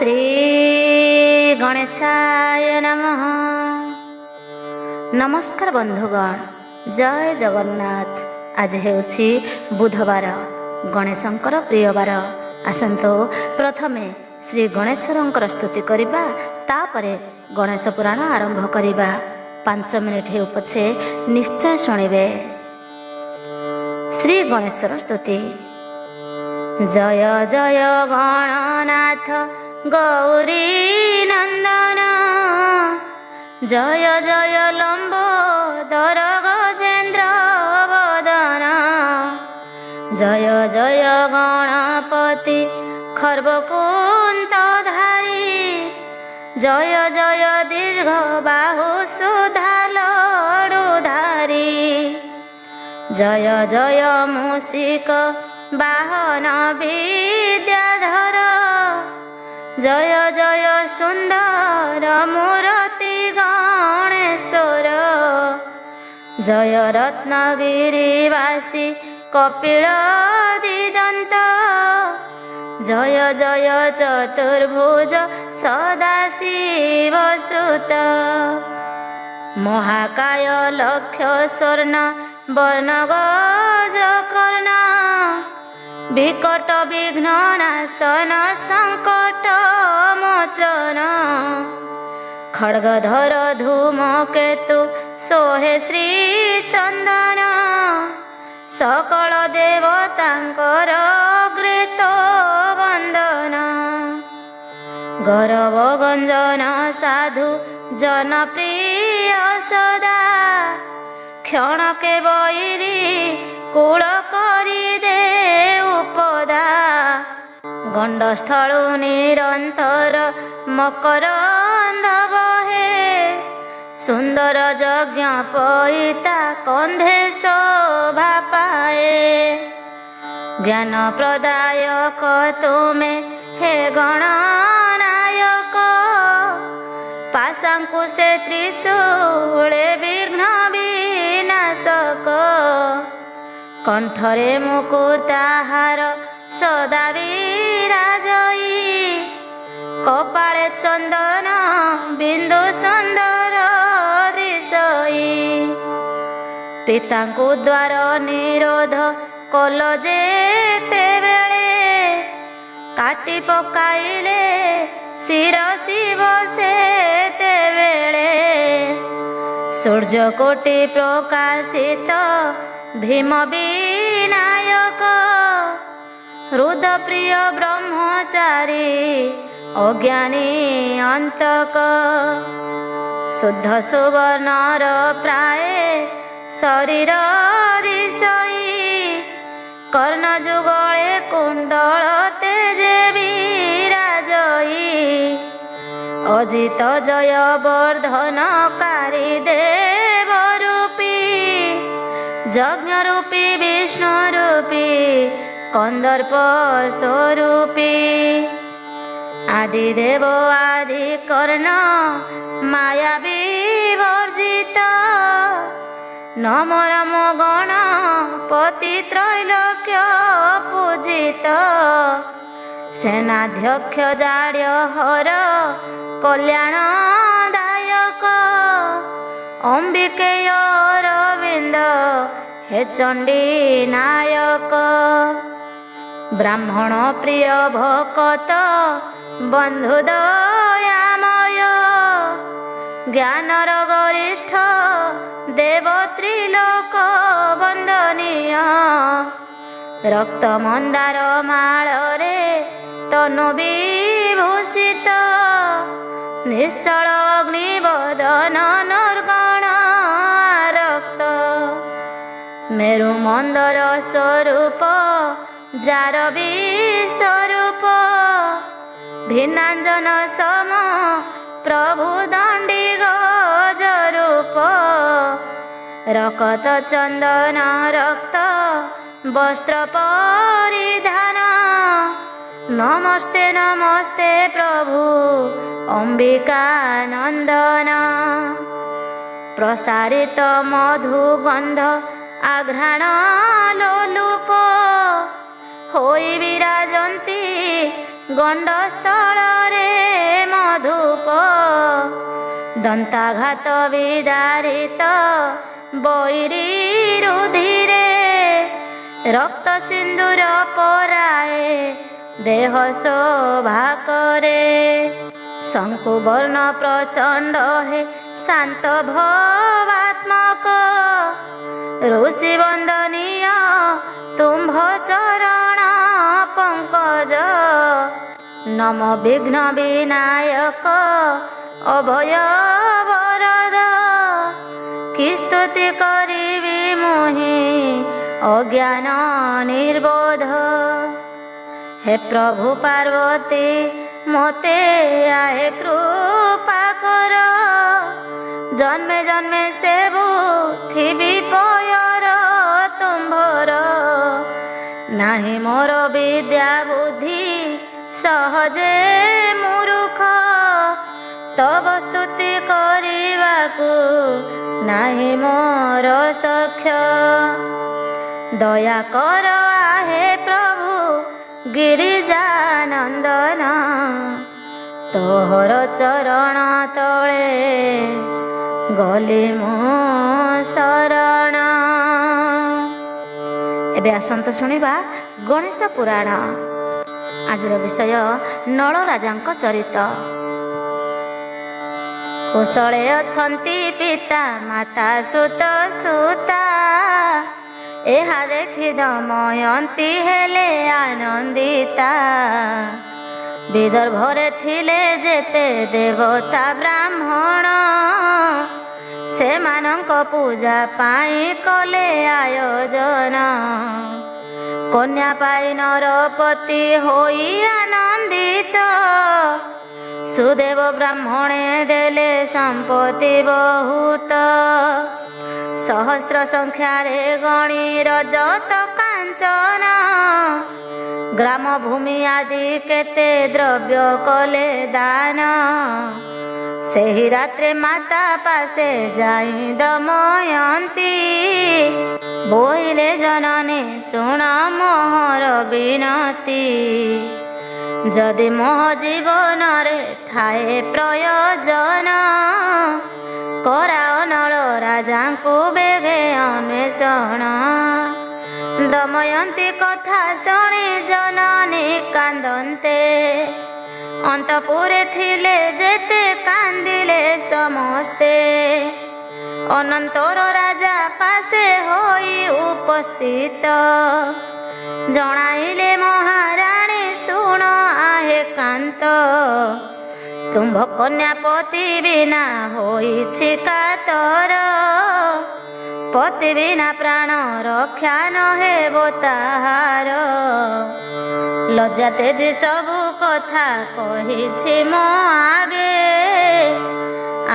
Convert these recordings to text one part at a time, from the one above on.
श्री गणेशाय नमः। नमस्कार बंधुगण, जय जगन्नाथ। आज हेउछि बुधवार, गणेशंकर प्रिय बार। आसंतो प्रथमे श्री गणेश्वरंकर स्तुति करिबा, तापरे गणेश पुराण आरंभ करिबा। 5 मिनिट हेउ पछे निश्चय शुणिबे। श्री गणेश्वर स्तुति। जय जय गणनाथ गौरी नंदन, जय जय लंबोदर गजेन्द्र वदन, जय जय गणपति खर्वकुंतधारी, जय जय दीर्घ बाहु सुधा लडुधारी, जय जय मूषिक वाहन विद्याधर, जय जय सुंदर मूर्ति गणेश्वर, जय रत्नगिरिवासी कपिल दिदंत, जय जय चतुर्भुज सदाशिव सुत, महाकाय लक्ष्य स्वर्ण वर्ण गज कर्ण, विकट विघ्न नाशन संकट मोचन, खड्गधर धूमकेतु सोहे श्री चंदन, सकल देवतांकर अग्रेत वंदन, गौरव गंजन साधु जनप्रिय सदा, क्षणके बैरी कूल करी दे उपदा, गंडस्थलु निरंतर मकरंद बहे, सुंदर यज्ञ पईता कंधे शोभा पाए, ज्ञान प्रदायक तुमे हे गणनायक, पाशांकुशे त्रिशूले विघ्न विनाशक, कंठरे मुकुताहार सदा विराजई, कपाळे चंदन बिंदु सुंदर दिशई, पितांकु द्वार निरोध कल जेते बेळे, काटी पकाइले शिर शिव सेते बेळे, सूर्य कोटि प्रकाशित भीम विनायक, हृद प्रिय ब्रह्मचारी अज्ञानी अंतक, शुद्ध सुवर्णर प्राय शरीर दिशई, कर्ण जुगले कुंडल तेजे विराजई, अजित जय वर्धनकारी देव रूपी, यज्ञ रूपी विष्णु रूपी कंदर्प स्वरूपी, आदिदेव आदि कर्ण माया विवर्जित, नमो नमो गणपति त्रैलोक्य पूजित, सेनाध्यक्ष जाड्य हर कल्याणदायक, अंबिकेय अरविंद हे चंडी नायक, ब्राह्मण प्रिय भकत बंधु दयामय, ज्ञानर गरिष्ठ देव त्रिलोक वंदनीय, रक्त मंदार माଳରେ तनु विभूषित, निश्चल अग्निवदन निर्गण रक्त, मेरु मंदर स्वरूप जार विस्वरूप, भिन्नांजन सम प्रभु दंडी गज रूप, रकत चंदन रक्त वस्त्र परिधान, नमस्ते नमस्ते प्रभु अंबिका नंदन, प्रसारित मधु गंध आघ्राण लोलुप, होई विराजंती ଗଣ୍ଡସ୍ଥଳରେ ମଧୁପ ଦନ୍ତାଘାତ ବିଦାରିତ ବୈରୀ ରୁଧିରେ ରକ୍ତ ସିନ୍ଦୁର ପରାଏ ଦେହ ଶୋଭା କରେ। ଶଙ୍କୁବର୍ଣ୍ଣ ପ୍ରଚଣ୍ଡ ହେ ଶାନ୍ତ ଭବାତ୍ମକ ଋଷି ବନ୍ଦନୀୟ ତୁମ୍ଭ ଚରଣ ପଙ୍କଜ ନମ ବିଘ୍ନ ବିନାୟକ ଅଭୟ ବରଦ କି ସ୍ତୁତି କରିବି ମୁହିଁ ଅଜ୍ଞାନ ନିର୍ବୋଧ। ହେ ପ୍ରଭୁ ପାର୍ବତୀ ମୋତେ ଆହେ କୃପା କର ଜନ୍ମେ ଜନ୍ମେ ସେବୁଥିବି ପୟର ତୁମ୍ଭର ନାହିଁ ମୋର ବିଦ୍ୟା ବୁଦ୍ଧି ସହଜେ ମୂରୁଖ ତବ ସ୍ତୁତି କରିବାକୁ ନାହିଁ ମୋର ସଖ୍ୟ। ଦୟା କର ଆହେ ପ୍ରଭୁ ଗିରିଜାନନ୍ଦନ ତୋହର ଚରଣ ତଳେ ଗଲି ମୁଁ ଶରଣ। ଏବେ ଆସନ୍ତୁ ଶୁଣିବା ଗଣେଶ ପୁରାଣ। ଆଜିର ବିଷୟ ନଳ ରାଜାଙ୍କ ଚରିତ। କୁଶଳେ ଅଛନ୍ତି ପିତା ମାତା ସୁତ ସୁତା ଏହା ଦେଖି ଦମୟନ୍ତୀ ହେଲେ ଆନନ୍ଦିତା। ବିଦର୍ଭରେ ଥିଲେ ଯେତେ ଦେବତା ବ୍ରାହ୍ମଣ ସେମାନଙ୍କ ପୂଜା ପାଇଁ କଲେ ଆୟୋଜନ। କନ୍ୟା ପାଇ ନରପତି ହୋଇ ଆନନ୍ଦିତ ସୁଦେବ ବ୍ରାହ୍ମଣେ ଦେଲେ ସମ୍ପତ୍ତି ବହୁତ। ସହସ୍ର ସଂଖ୍ୟାରେ ଗଣି ରଜତ କାଞ୍ଚନ ଗ୍ରାମ ଭୂମି ଆଦି କେତେ ଦ୍ରବ୍ୟ କଲେ ଦାନ। ସେହି ରାତ୍ରେ ମାତା ପାଶେ ଯାଇ ଦମୟନ୍ତୀ ବୋଇଲେ ଜନନୀ ଶୁଣ ମୋହର ବିନତି। ଯଦି ମୋ ଜୀବନରେ ଥାଏ ପ୍ରୟୋଜନ କରାଅ ନଳ ରାଜାଙ୍କୁ ବେଗେ ଅନ୍ୱେଷଣ। ଦମୟନ୍ତୀ କଥା ଶୁଣି ଜନନୀ କାନ୍ଦନ୍ତେ ଅନ୍ତପୁରେ ଥିଲେ ଯେତେ କାନ୍ଦିଲେ ସମସ୍ତେ। ଅନନ୍ତର ରାଜା ପାଶେ ହୋଇ ଉପସ୍ଥିତ ଜଣାଇଲେ ମହାରାଣୀ ଶୁଣ ଆହେ କାନ୍ତ। ତୁମ୍ଭ କନ୍ୟାପତି ବିନା ହୋଇଛି କାତର ପତି ବିନା ପ୍ରାଣ ରକ୍ଷା ନ ହେବ ତାହାର। ଲଜ୍ଜା ତେଜି ସବୁ କଥା କହିଛି ମୋ ଆଗେ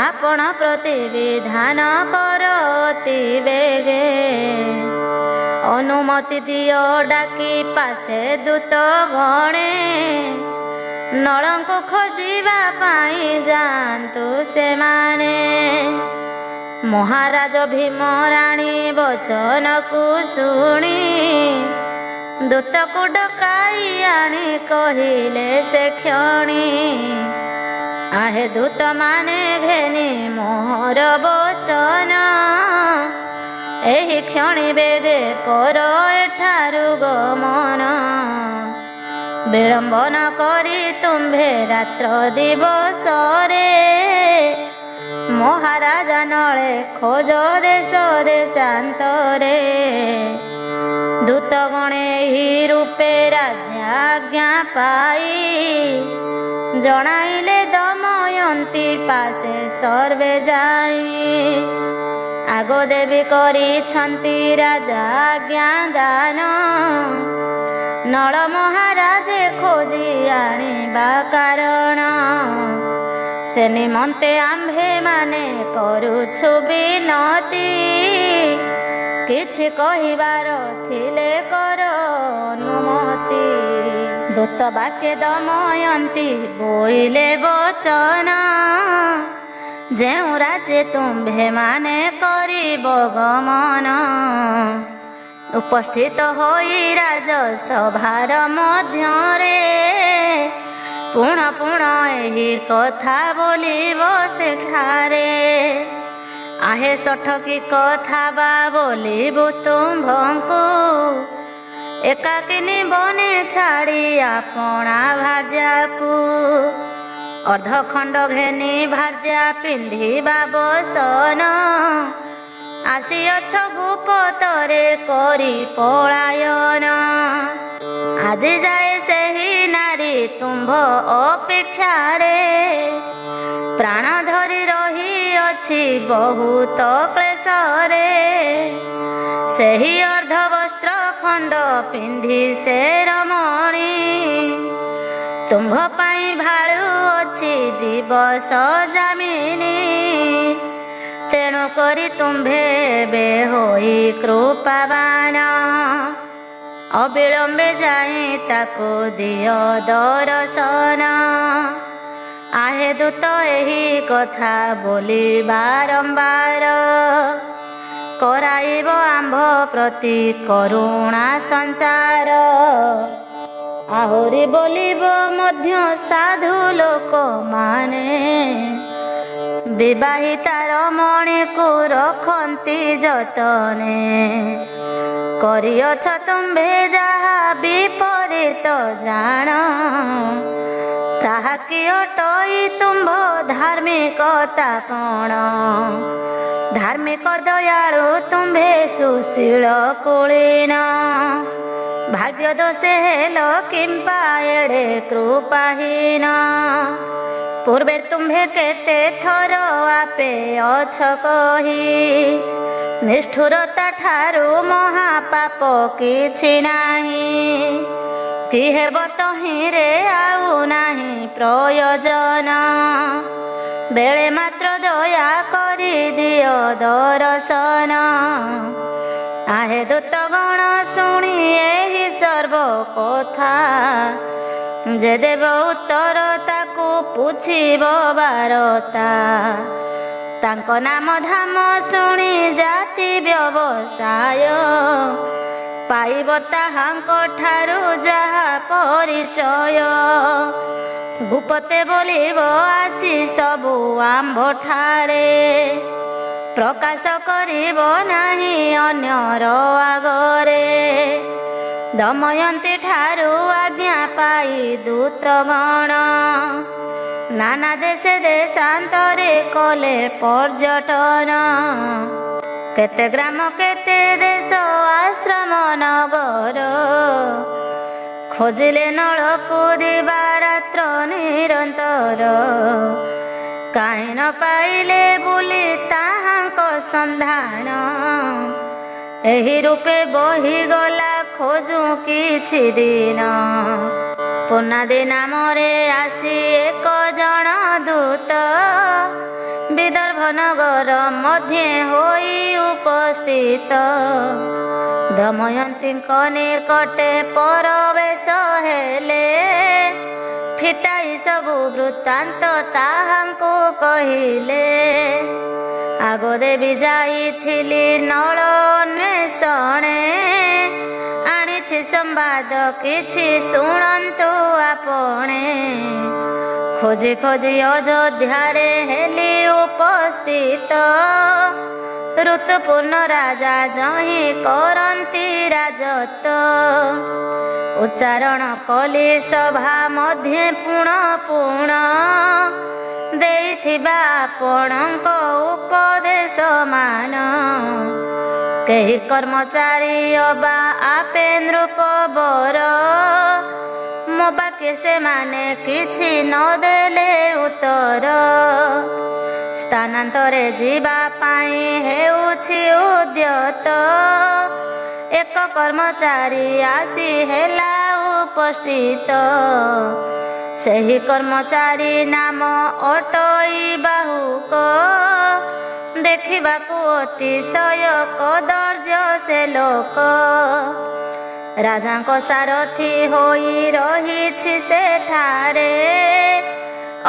ଆପଣ ପ୍ରତିବିଧାନ କର ଅତି ବେଗେ। ଅନୁମତି ଦିଅ ଡାକି ପାଶେ ଦୂତ ଗଣେ ନଳଙ୍କୁ ଖୋଜିବା ପାଇଁ ଯାଆନ୍ତୁ ସେମାନେ। ମହାରାଜ ଭୀମ ରାଣୀ ବଚନକୁ ଶୁଣି ଦୂତକୁ ଡକାଇ ଆଣି କହିଲେ ସେ କ୍ଷଣି ଆହେ ଦୂତ ମାନେ ଘେନି ମୋହର ବଚନ ଏହି କ୍ଷଣି ବେଗେ କର ଏଠାରୁ ଗମନ। ବିଳମ୍ବ ନ କରି ତୁମ୍ଭେ ରାତ୍ର ଦିବସରେ ମହାରାଜା ନଳେ ଖୋଜ ଦେଶ ଦେଶାନ୍ତରେ। ଦୂତ ଗଣେ ଏହି ରୂପେ ରାଜା ଆଜ୍ଞା ପାଇ ଜଣାଇଲେ ଦମୟନ୍ତୀ ପାଶେ ସର୍ବେ ଯାଇ। ଆଗ ଦେବୀ କରିଛନ୍ତି ରାଜା ଆଜ୍ଞା ଦାନ ନଳ ମହାରାଜେ ଖୋଜି ଆଣିବା କାରଣ। ସେ ନିମନ୍ତେ ଆମ୍ଭେ ମାନେ କରୁଛୁ ବିନତି କିଛି କହିବାର ଥିଲେ କର ଅନୁମତି। ଦୂତ ବାକ୍ୟ ଦମୟନ୍ତୀ ବୋଇଲେ ବଚନ ଯେଉଁ ରାଜେ ତୁମ୍ଭେ ମାନେ କରିବ ଗମନ। ଉପସ୍ଥିତ ହୋଇ ରାଜସଭାର ମଧ୍ୟରେ ପୁଣ ପୁଣ ଏହି କଥା ବୋଲିବ ସେଠାରେ। ଆହେ ସଠକି କଥା ବା ବୋଲିବୁ ତୁମ୍ଭଙ୍କୁ, ଏକାକିନୀ ବନେ ଛାଡ଼ି ଆପଣା ଭାର୍ଯ୍ୟାକୁ। ଅର୍ଦ୍ଧଖଣ୍ଡ ଘେନି ଭାର୍ଯ୍ୟା ପିନ୍ଧିବା ବସନ, ଆସିଅଛ ଗୁପତରେ କରି ପଳାୟନ। ଆଜି ଯାଏ ସେହି ନାରୀ ତୁମ୍ଭ ଅପେକ୍ଷାରେ, ପ୍ରାଣ ଧରି ରହିଅଛି ବହୁତ କ୍ଲେଶରେ। ସେହି ଅର୍ଦ୍ଧବସ୍ତ୍ର ଖଣ୍ଡ ପିନ୍ଧି ସେ ରମଣୀ, ତୁମ୍ଭ ପାଇଁ ଭାଳୁଅଛି ଦିବସ ଯାମିନୀ। ତେଣୁ କରି ତୁମ୍ଭେ ଏବେ ହୋଇ କୃପାବାନ, ଅବିଳମ୍ବେ ଯାଇ ତାକୁ ଦିଅ ଦର୍ଶନ। ଆହେ ଦୂତ ଏହି କଥା ବୋଲି ବାରମ୍ବାର, କରାଇବ ଆମ୍ଭ ପ୍ରତି କରୁଣା ସଞ୍ଚାର। ଆହୁରି ବୋଲିବ ମଧ୍ୟ ସାଧୁ ଲୋକମାନେ, ବିବାହିତା ରମଣୀକୁ ରଖନ୍ତି ଯତନେ। କରିଅଛ ତୁମ୍ଭେ ଯାହା ବିପରୀତ ଜାଣ, ତାହା କି ଅଟଇ ତୁମ୍ଭ ଧାର୍ମିକତା କଣ? ଧାର୍ମିକ ଦୟାଳୁ ତୁମ୍ଭେ ସୁଶୀଳ କୁଳୀନ, ଭାଗ୍ୟ ଦୋଷେ ହେଲ କିମ୍ବା ଏଡ଼େ କୃପାହୀନ। ପୂର୍ବେ ତୁମ୍ଭେ କେତେ ଥର ଆପେ ଅଛ କହି, ନିଷ୍ଠୁରତା ଠାରୁ ମହାପାପ କିଛି ନାହିଁ। କି ହେବ ତହିଁରେ ଆଉ ନାହିଁ ପ୍ରୟୋଜନ, ବେଳେ ମାତ୍ର ଦୟା କରି ଦିଅ ଦର୍ଶନ। ଆହେ ଦୂତଗଣ ଶୁଣି ଏହି ସର୍ବ କଥା, ଯେ ଦେବ ଉତ୍ତର ତାକୁ ପୁଛିବ ବାରତା। ତାଙ୍କ ନାମ ଧାମ ଶୁଣି ଜାତି ବ୍ୟବସାୟ, ପାଇବ ତାହାଙ୍କ ଠାରୁ ଯାହା ପରିଚୟ। ଗୁପତେ ବୋଲିବ ଆସି ସବୁ ଆମ୍ଭ ଠାରେ, ପ୍ରକାଶ କରିବ ନାହିଁ ଅନ୍ୟର ଆଗରେ। ଦମୟନ୍ତୀ ଠାରୁ ଆଜ୍ଞା ପାଇ ଦୂତଗଣ, ନାନା ଦେଶେ ଦେଶାନ୍ତରେ କଲେ ପର୍ଯ୍ୟଟନ। କେତେ ଗ୍ରାମ କେତେ ଦେଶ ଆଶ୍ରମ ନଗର, ଖୋଜିଲେ ନଳକୁ ଦିବାରାତ୍ର ନିରନ୍ତର। କାହିଁ ନ ପାଇଲେ ବୋଲି ତାହାଙ୍କ ସନ୍ଧାନ, ଏହି ରୂପେ ବହିଗଲା ଖୋଜୁ କିଛି ଦିନ। ପୁନାଦି ନାମରେ ଆସି ଏକ ଜଣ ଦୂତ, ବିଦର୍ଭ ନଗର ମଧ୍ୟେ ହୋଇ ଉପସ୍ଥିତ। ଦମୟନ୍ତୀଙ୍କ ନିକଟେ ପରବେଶ ହେଲେ, ଫିଟାଇ ସବୁ ବୃତ୍ତାନ୍ତ ତାହାଙ୍କୁ କହିଲେ। ଆଗ ଦେବୀ ଯାଇଥିଲି ନଳ ଅନ୍ୱେଷଣେ, ଆଣିଛି ସମ୍ବାଦ କିଛି ଶୁଣନ୍ତୁ ଆପଣେ। ଖୋଜି ଖୋଜି ଅଯୋଧ୍ୟାରେ ହେଲି ଉପସ୍ଥିତ, ଋତୁପୂର୍ଣ୍ଣ ରାଜା ଯହିଁ କରନ୍ତି ରାଜତ୍ୱ। ଉଚ୍ଚାରଣ କଲି ସଭା ମଧ୍ୟେ ପୁଣ ପୁଣ, ଦେଇଥିବା ଆପଣଙ୍କ ଉପଦେଶ ମାନ। କେହି କର୍ମଚାରୀ ଅବା ଆପେ ନୃପବର, ମୋ ବାକ୍ୟ ସେମାନେ କିଛି ନ ଦେଲେ ଉତ୍ତର। ସ୍ଥାନାନ୍ତରେ ଯିବା ପାଇଁ ହେଉଛି ଉଦ୍ୟତ, ଏକ କର୍ମଚାରୀ ଆସି ହେଲା ଉପସ୍ଥିତ। ସେହି କର୍ମଚାରୀ ନାମ ଅଟଇ ବାହୁକ, ଦେଖିବାକୁ ଅତିଶୟ କଦର୍ଯ୍ୟ ସେ ଲୋକ। ରାଜାଙ୍କ ସାରଥି ହୋଇ ରହିଛି ସେଠାରେ,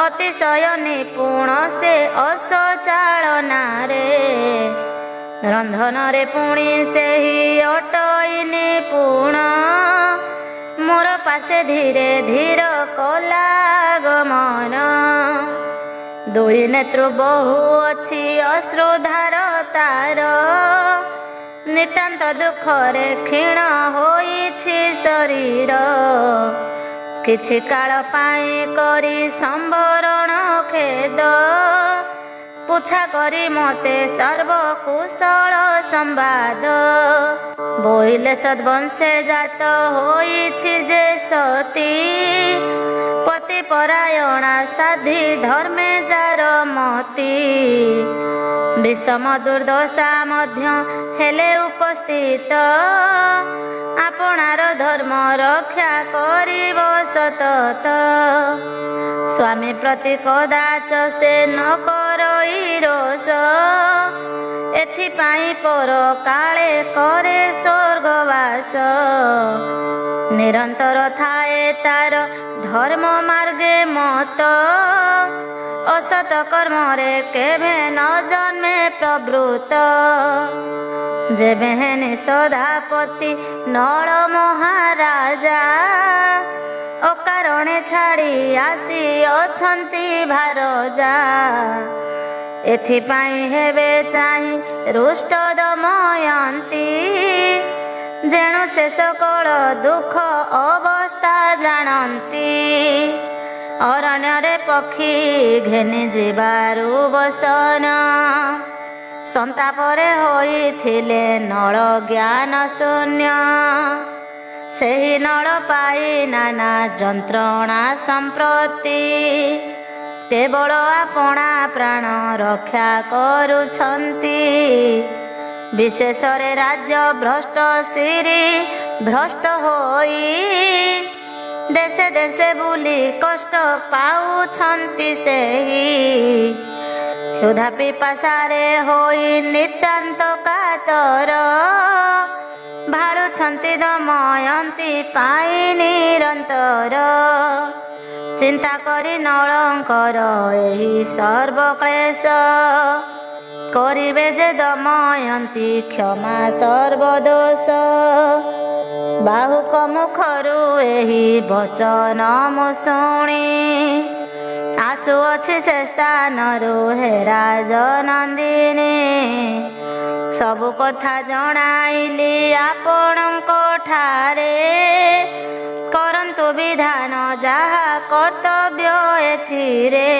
ଅତିଶୟ ନିପୁଣ ସେ ଅଶ୍ୱଚାଳନାରେ। ରନ୍ଧନରେ ପୁଣି ସେହି ଅଟଇନି ପୁଣ, ମୋର ପାଶେ ଧୀରେ ଧୀର କଲା ଗମନ। ଦୁଇ ନେତ୍ରୁ ବହୁ ଅଛି ଅଶ୍ରୁଧାର ତାର, ନିତାନ୍ତ ଦୁଃଖରେ କ୍ଷୀଣ ହୋଇଛି ଶରୀର। କିଛି କାଳ ପାଇଁ କରି ସମ୍ବରଣ ଖେଦ, ପୁଛା କରି ମତେ ସର୍ବକୁଶଳ ସମ୍ବାଦ। ବୋଇଲେ ସଦ୍ବଂଶେ ଜାତ ହୋଇଛି ଯେ ସତୀ, ପତି ପରାୟଣା ସାଧି ଧର୍ମେ ଯାର ମତି। বিষম দুর্দশা ମଧ୍ୟ ହେଲେ ଉପସ୍ଥିତ, ଆପଣାର ଧର୍ମ ରକ୍ଷା କରିବ ସତତ। ସ୍ୱାମୀ ପ୍ରତି କଦାଚ ସେ ନ କରଇ ରୋଷ, ଏଥିପାଇଁ ପର କାଳେ କରେ ସ୍ୱର୍ଗବାସ। ନିରନ୍ତର ଥାଏ ତାର ଧର୍ମ ମାର୍ଗେ ମତ, ଅସତ କର୍ମରେ କେବେ ନ ଜନ୍ମେ ପ୍ରବୃତ। ଯେବେ ହେନି ସଦାପତି ନଳ ମହାରାଜା, ଅକାରଣେ ଛାଡ଼ି ଆସି ଅଛନ୍ତି ଭାରଜା। ଏଥିପାଇଁ ହେବେ ଚାହିଁ ରୁଷ୍ଟ ଦମୟନ୍ତୀ, ଯେଣୁ ସେ ସକଳ ଦୁଃଖ ଅବସ୍ଥା ଜାଣନ୍ତି। ଅରଣ୍ୟରେ ପକ୍ଷୀ ଘେନି ଯିବାରୁ ବସନ, ସନ୍ତାପରେ ହୋଇଥିଲେ ନଳ ଜ୍ଞାନ ଶୂନ୍ୟ। ସେହି ନଳ ପାଇ ନାନା ଯନ୍ତ୍ରଣା ସମ୍ପ୍ରତି, କେବଳ ଆପଣା ପ୍ରାଣ ରକ୍ଷା କରୁଛନ୍ତି। ବିଶେଷରେ ରାଜ୍ୟ ଭ୍ରଷ୍ଟ ଶିରି ଭ୍ରଷ୍ଟ ହୋଇ, ଦେଶେ ଦେଶେ ବୁଲି କଷ୍ଟ ପାଉଛନ୍ତି ସେହି। କ୍ଷୁଧା ପିପାସାରେ ହୋଇ ନିତାନ୍ତ କାତର, ଭାଳୁଛନ୍ତି ଦମୟନ୍ତୀ ପାଇଁ ନିରନ୍ତର। ଚିନ୍ତା କରି ନଳଙ୍କର ଏହି ସର୍ବକ୍ଲେଶ, କରିବେ ଯେ ଦମୟନ୍ତୀ କ୍ଷମା ସର୍ବଦୋଷ। ବାହୁକ ମୁଖରୁ ଏହି ବଚନ ମୁଁ ଶୁଣି, ଆସୁଅଛି ସେ ସ୍ଥାନରୁ ହେ ରାଜନନ୍ଦିନୀ। ସବୁ କଥା ଜଣାଇଲି ଆପଣଙ୍କ ଠାରେ, କରନ୍ତୁ ବିଧାନ ଯାହା କର୍ତ୍ତବ୍ୟ ଏଥିରେ।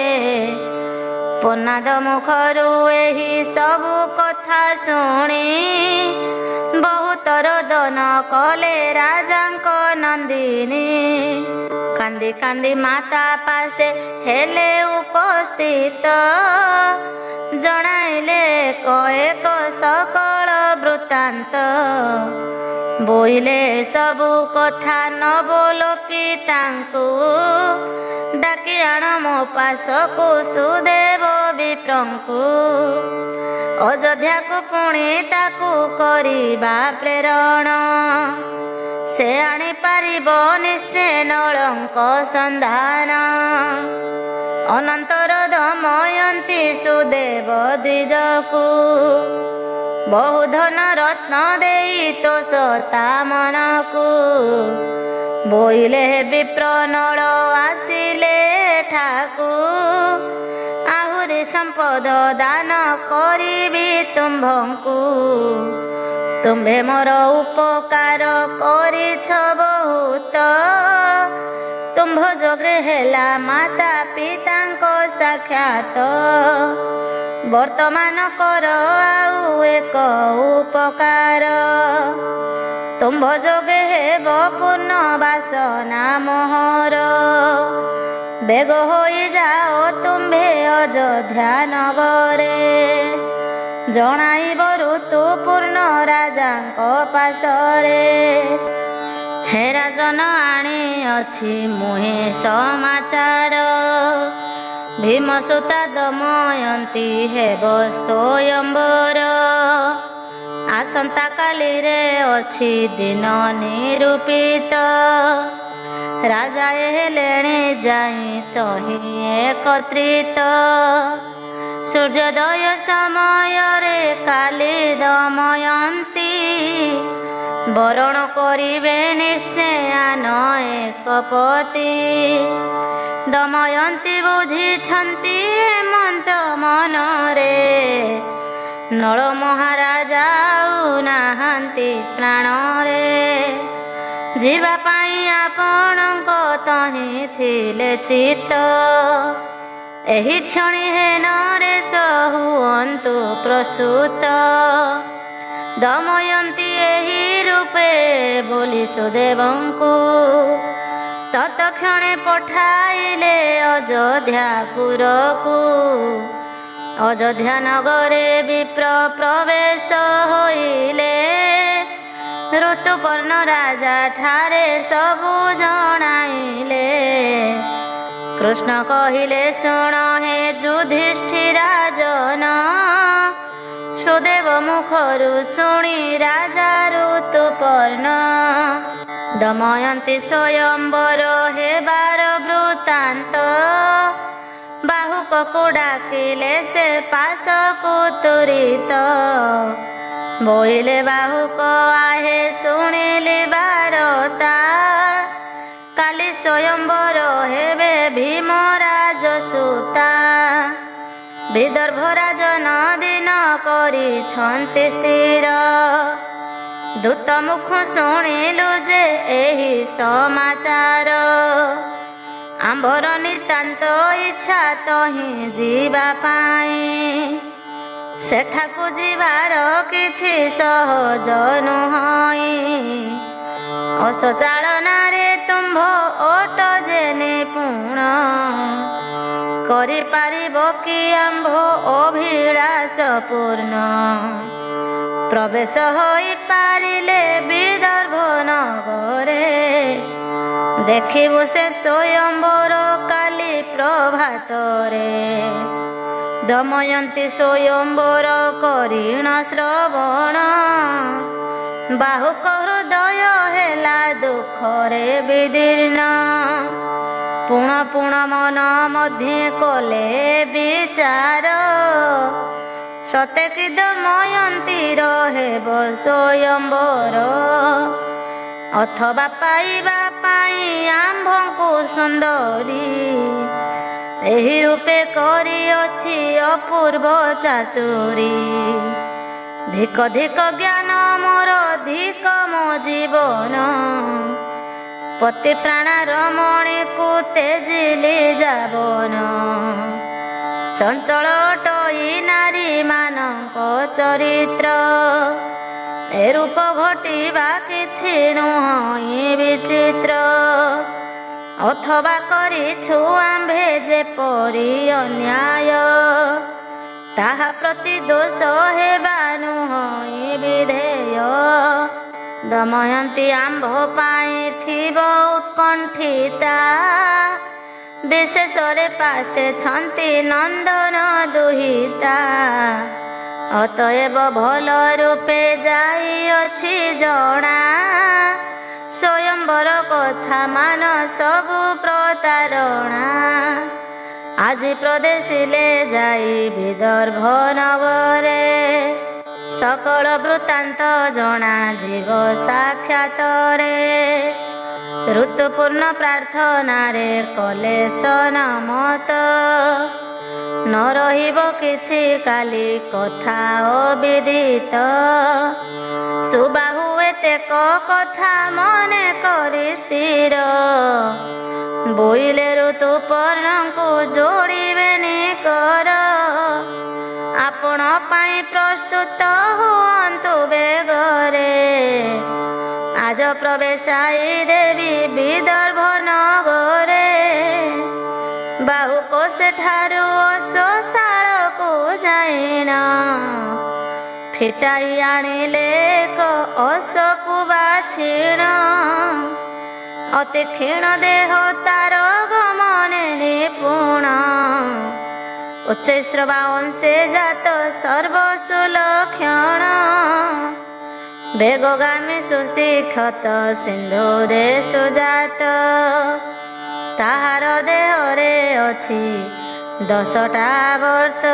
ପନ୍ନାଦ ମୁଖରୁ ଏହି ସବୁ କଥା ଶୁଣି, ବହୁତ ରୋଦନ କଲେ ରାଜାଙ୍କ ନନ୍ଦିନୀ। କାନ୍ଦି କାନ୍ଦି ମାତା ପାଶେ ହେଲେ ଉପସ୍ଥିତ, ଜଣାଇଲେ ଏକ ଏକ ସକଳ ବୃତ୍ତାନ୍ତ। ବୋଇଲେ ସବୁ କଥା ନ ବୋଲ ପିତାଙ୍କୁ, ଡାକି ଆଣ ମୋ ପାଶକୁ ସୁଦେବ ବିପ୍ରଙ୍କୁ। ଅଯୋଧ୍ୟାକୁ ପୁଣି ତାକୁ କରିବା ପ୍ରେରଣ, ସେ ଆଣିପାରିବ ନିଶ୍ଚୟ ନଳଙ୍କ ସନ୍ଧାନ। ଅନନ୍ତର ଦମୟନ୍ତୀ ସୁଦେବ ଦ୍ୱିଜକୁ, ବହୁ ଧନ ରତ୍ନ ଦେଇ ତୋଷ ତା ମନକୁ। ବୋଇଲେ ବିପ୍ର ନଳ ଆସିଲେ ଠାକୁ, ଆହୁରି ସମ୍ପଦ ଦାନ କରିବି ତୁମ୍ଭଙ୍କୁ। ତୁମ୍ଭେ ମୋର ଉପକାର କରିଛ ବହୁତ, ତୁମ୍ଭ ଯୋଗେ ହେଲା ମାତା ପିତାଙ୍କ ସାକ୍ଷାତ। ବର୍ତ୍ତମାନ କର ଆଉ ଏକ ଉପକାର, ତୁମ୍ଭ ଯୋଗେ ହେବ ପୂର୍ଣ୍ଣ ବାସନା ମୋହର। ବେଗ ହୋଇଯାଅ ତୁମ୍ଭେ ଅଯୋଧ୍ୟା ନଗରେ, ଜଣାଇବ ଋତୁ ପୂର୍ଣ୍ଣ ରାଜାଙ୍କ ପାଶରେ। ହେ ରାଜନ ଆଣିଅଛି ମୁହିଁ ସମାଚାର, ଭୀମସୁତା ଦମୟନ୍ତୀ ହେବ ସ୍ୱୟଂବର। ଆସନ୍ତା କାଲିରେ ଅଛି ଦିନ ନିରୂପିତ, ରାଜାଏ ହେଲେଣି ଯାଇ ତହିଁ ଏକତ୍ରିତ। ସୂର୍ଯ୍ୟୋଦୟ ସମୟରେ କାଲି ଦମୟନ୍ତୀ ବରଣ କରିବେ ନିଶ୍ଚୟ ଏକ ପତି। ଦମୟନ୍ତୀ ବୁଝିଛନ୍ତି ମନ୍ତ୍ର ମନରେ, ନଳ ମହାରାଜା ଆଉ ନାହାନ୍ତି ପ୍ରାଣରେ। ଯିବା ପାଇଁ ଆପଣଙ୍କ ତହିଁ ଥିଲେ ଚିତ୍ତ, ଏହି କ୍ଷଣି ହେ ନରେଶ ହୁଅନ୍ତୁ ପ୍ରସ୍ତୁତ। ଦମୟନ୍ତୀ ଏହି ରୂପେ ବୋଲି ସୁଦେବଙ୍କୁ ତତକ୍ଷଣେ ପଠାଇଲେ ଅଯୋଧ୍ୟାପୁରକୁ। ଅଯୋଧ୍ୟା ନଗରେ ବିପ୍ର ପ୍ରବେଶ ହୋଇଲେ, ଋତୁପର୍ଣ୍ଣ ରାଜା ଠାରେ ସବୁ ଜଣାଇଲେ। କୃଷ୍ଣ କହିଲେ ଶୁଣ ହେ ଯୁଧିଷ୍ଠିରାଜନ, ସୁଦେବ ମୁଖରୁ ଶୁଣି ରାଜା ଋତୁପର୍ଣ୍ଣ। ଦମୟନ୍ତୀ ସ୍ୱୟଂବର ହେବାର ବୃତ୍ତାନ୍ତ, ବାହୁକକୁ ଡାକିଲେ ସେ ପାଶକୁ ତୁରିତ। ବୋଇଲେ ବାହୁକ ଆହେ ଶୁଣିଲି ବାରତା, କାଲି ସ୍ୱୟଂବର ହେବେ ଭୀମରାଜ ସୁତା। ବିଦର୍ଭ ରାଜ ନଦିନ କରିଛନ୍ତି ସ୍ଥିର, ଦୂତ ମୁଖ ଶୁଣିଲୁ ଯେ ଏହି ସମାଚାର। ଆମ୍ଭର ନିତାନ୍ତ ଇଚ୍ଛା ତହିଁ ଯିବା ପାଇଁ, ସେଠାକୁ ଯିବାର କିଛି ସହଜ ନୁହଁ। ଅସଚାଳନାରେ ତୁମ୍ଭ ଓଟ ଯେ ନିପୁଣ, କରିପାରିବ କି ଆମ୍ଭ ଅଭିଳାଷ ପୂର୍ଣ୍ଣ। ପ୍ରବେଶ ହୋଇପାରିଲେ ବିଦର୍ଭ ନଗରେ, ଦେଖିବୁ ସେ ସ୍ୱୟଂବର କାଲି ପ୍ରଭାତରେ। ଦମୟନ୍ତୀ ସ୍ୱୟଂବର କରିଣ ଶ୍ରବଣ, ବାହୁକ ହୃଦୟ ହେଲା ଦୁଃଖରେ ବିଦୀର୍ଣ୍ଣ। ପୁଣ ପୁଣ ମନ ମଧ୍ୟେ କଲେ ବିଚାର, ସତେ କି ଦମୟନ୍ତୀର ହେବ ସ୍ୱୟଂବର। ଅଥବା ପାଇବା ପାଇଁ ଆମ୍ଭଙ୍କୁ ସୁନ୍ଦରୀ, ଏହି ରୂପେ କରିଅଛି ଅପୂର୍ବ ଚାତୁରୀ। ଧିକ ଧିକ ଜ୍ଞାନ ମୋର ଧିକ ମୋ ଜୀବନ, ପତି ପ୍ରାଣ ରମଣୀକୁ ତେଜିଲି ଯାବନ। ଚଞ୍ଚଳ ଅଟଇ ନାରୀ ମାନଙ୍କ ଚରିତ୍ର, ଏ ରୂପ ଘଟିବା କିଛି ନୁହଁ ବିଚିତ୍ର। ଅଥବା କରିଛୁ ଆମ୍ଭେ ଯେପରି ଅନ୍ୟାୟ, ତାହା ପ୍ରତି ଦୋଷ ହେବା ନୁହଁ ବିଧେୟ। ଦମୟନ୍ତୀ ଆମ୍ଭ ପାଇଁ ଥିବ ଉତ୍କଣ୍ଠିତା, ବିଶେଷରେ ପାଶେଛନ୍ତି ନନ୍ଦନ ଦୁହିତା। ଅତଏବ ଭଲ ରୂପେ ଯାଇଅଛି ଜଣା, ସ୍ୱୟଂବର କଥା ମାନ ସବୁ ପ୍ରତାରଣା। ଆଜି ପ୍ରଦେଶିଲେ ଯାଇ ବିଦର୍ଭ ନଗରେ, ସକଳ ବୃତ୍ତାନ୍ତ ଜଣାଯିବ ସାକ୍ଷାତରେ। ଋତୁପୂର୍ଣ୍ଣ ପ୍ରାର୍ଥନାରେ କଲେ ସନମତ, ନ ରହିବ କିଛି କାଲି କଥା ଅବିଦିତ। ସୁବାହୁ ଏତେକ କଥା ମନେ କରି ସ୍ଥିର, ବୋଇଲେ ଋତୁପର୍ଣ୍ଣଙ୍କୁ ଯୋଡ଼ିବେନି କର। ଆପଣ ପାଇଁ ପ୍ରସ୍ତୁତ ହୁଅନ୍ତୁ ବେଗରେ, ଆଜ ପ୍ରବେଶାଇ ଦେବି ବିଦର୍ଭ ନଗରେ। ବାହୁକ ସେଠାରୁ ଅଶ୍ୱଶାଳକୁ ଯାଇଣ, ଫିଟାଇ ଆଣିଲେ ଏକ ଅଶ୍ୱକୁ ବାଛିଣ। ଅତି କ୍ଷୀଣ ଦେହ ତାର ଗମନେ ନିପୁଣ, ଉଚ୍ଚୈଶ୍ରବା ଅଂଶେ ଜାତ ସର୍ବସୁଲକ୍ଷଣ। ବେଗଗାମୀ ସୁଶିକ୍ଷତ ସିନ୍ଧୁରେ ସୁଜାତ, ତାହାର ଦେହରେ ଅଛି ଦଶଟା ବର୍ତ୍ତ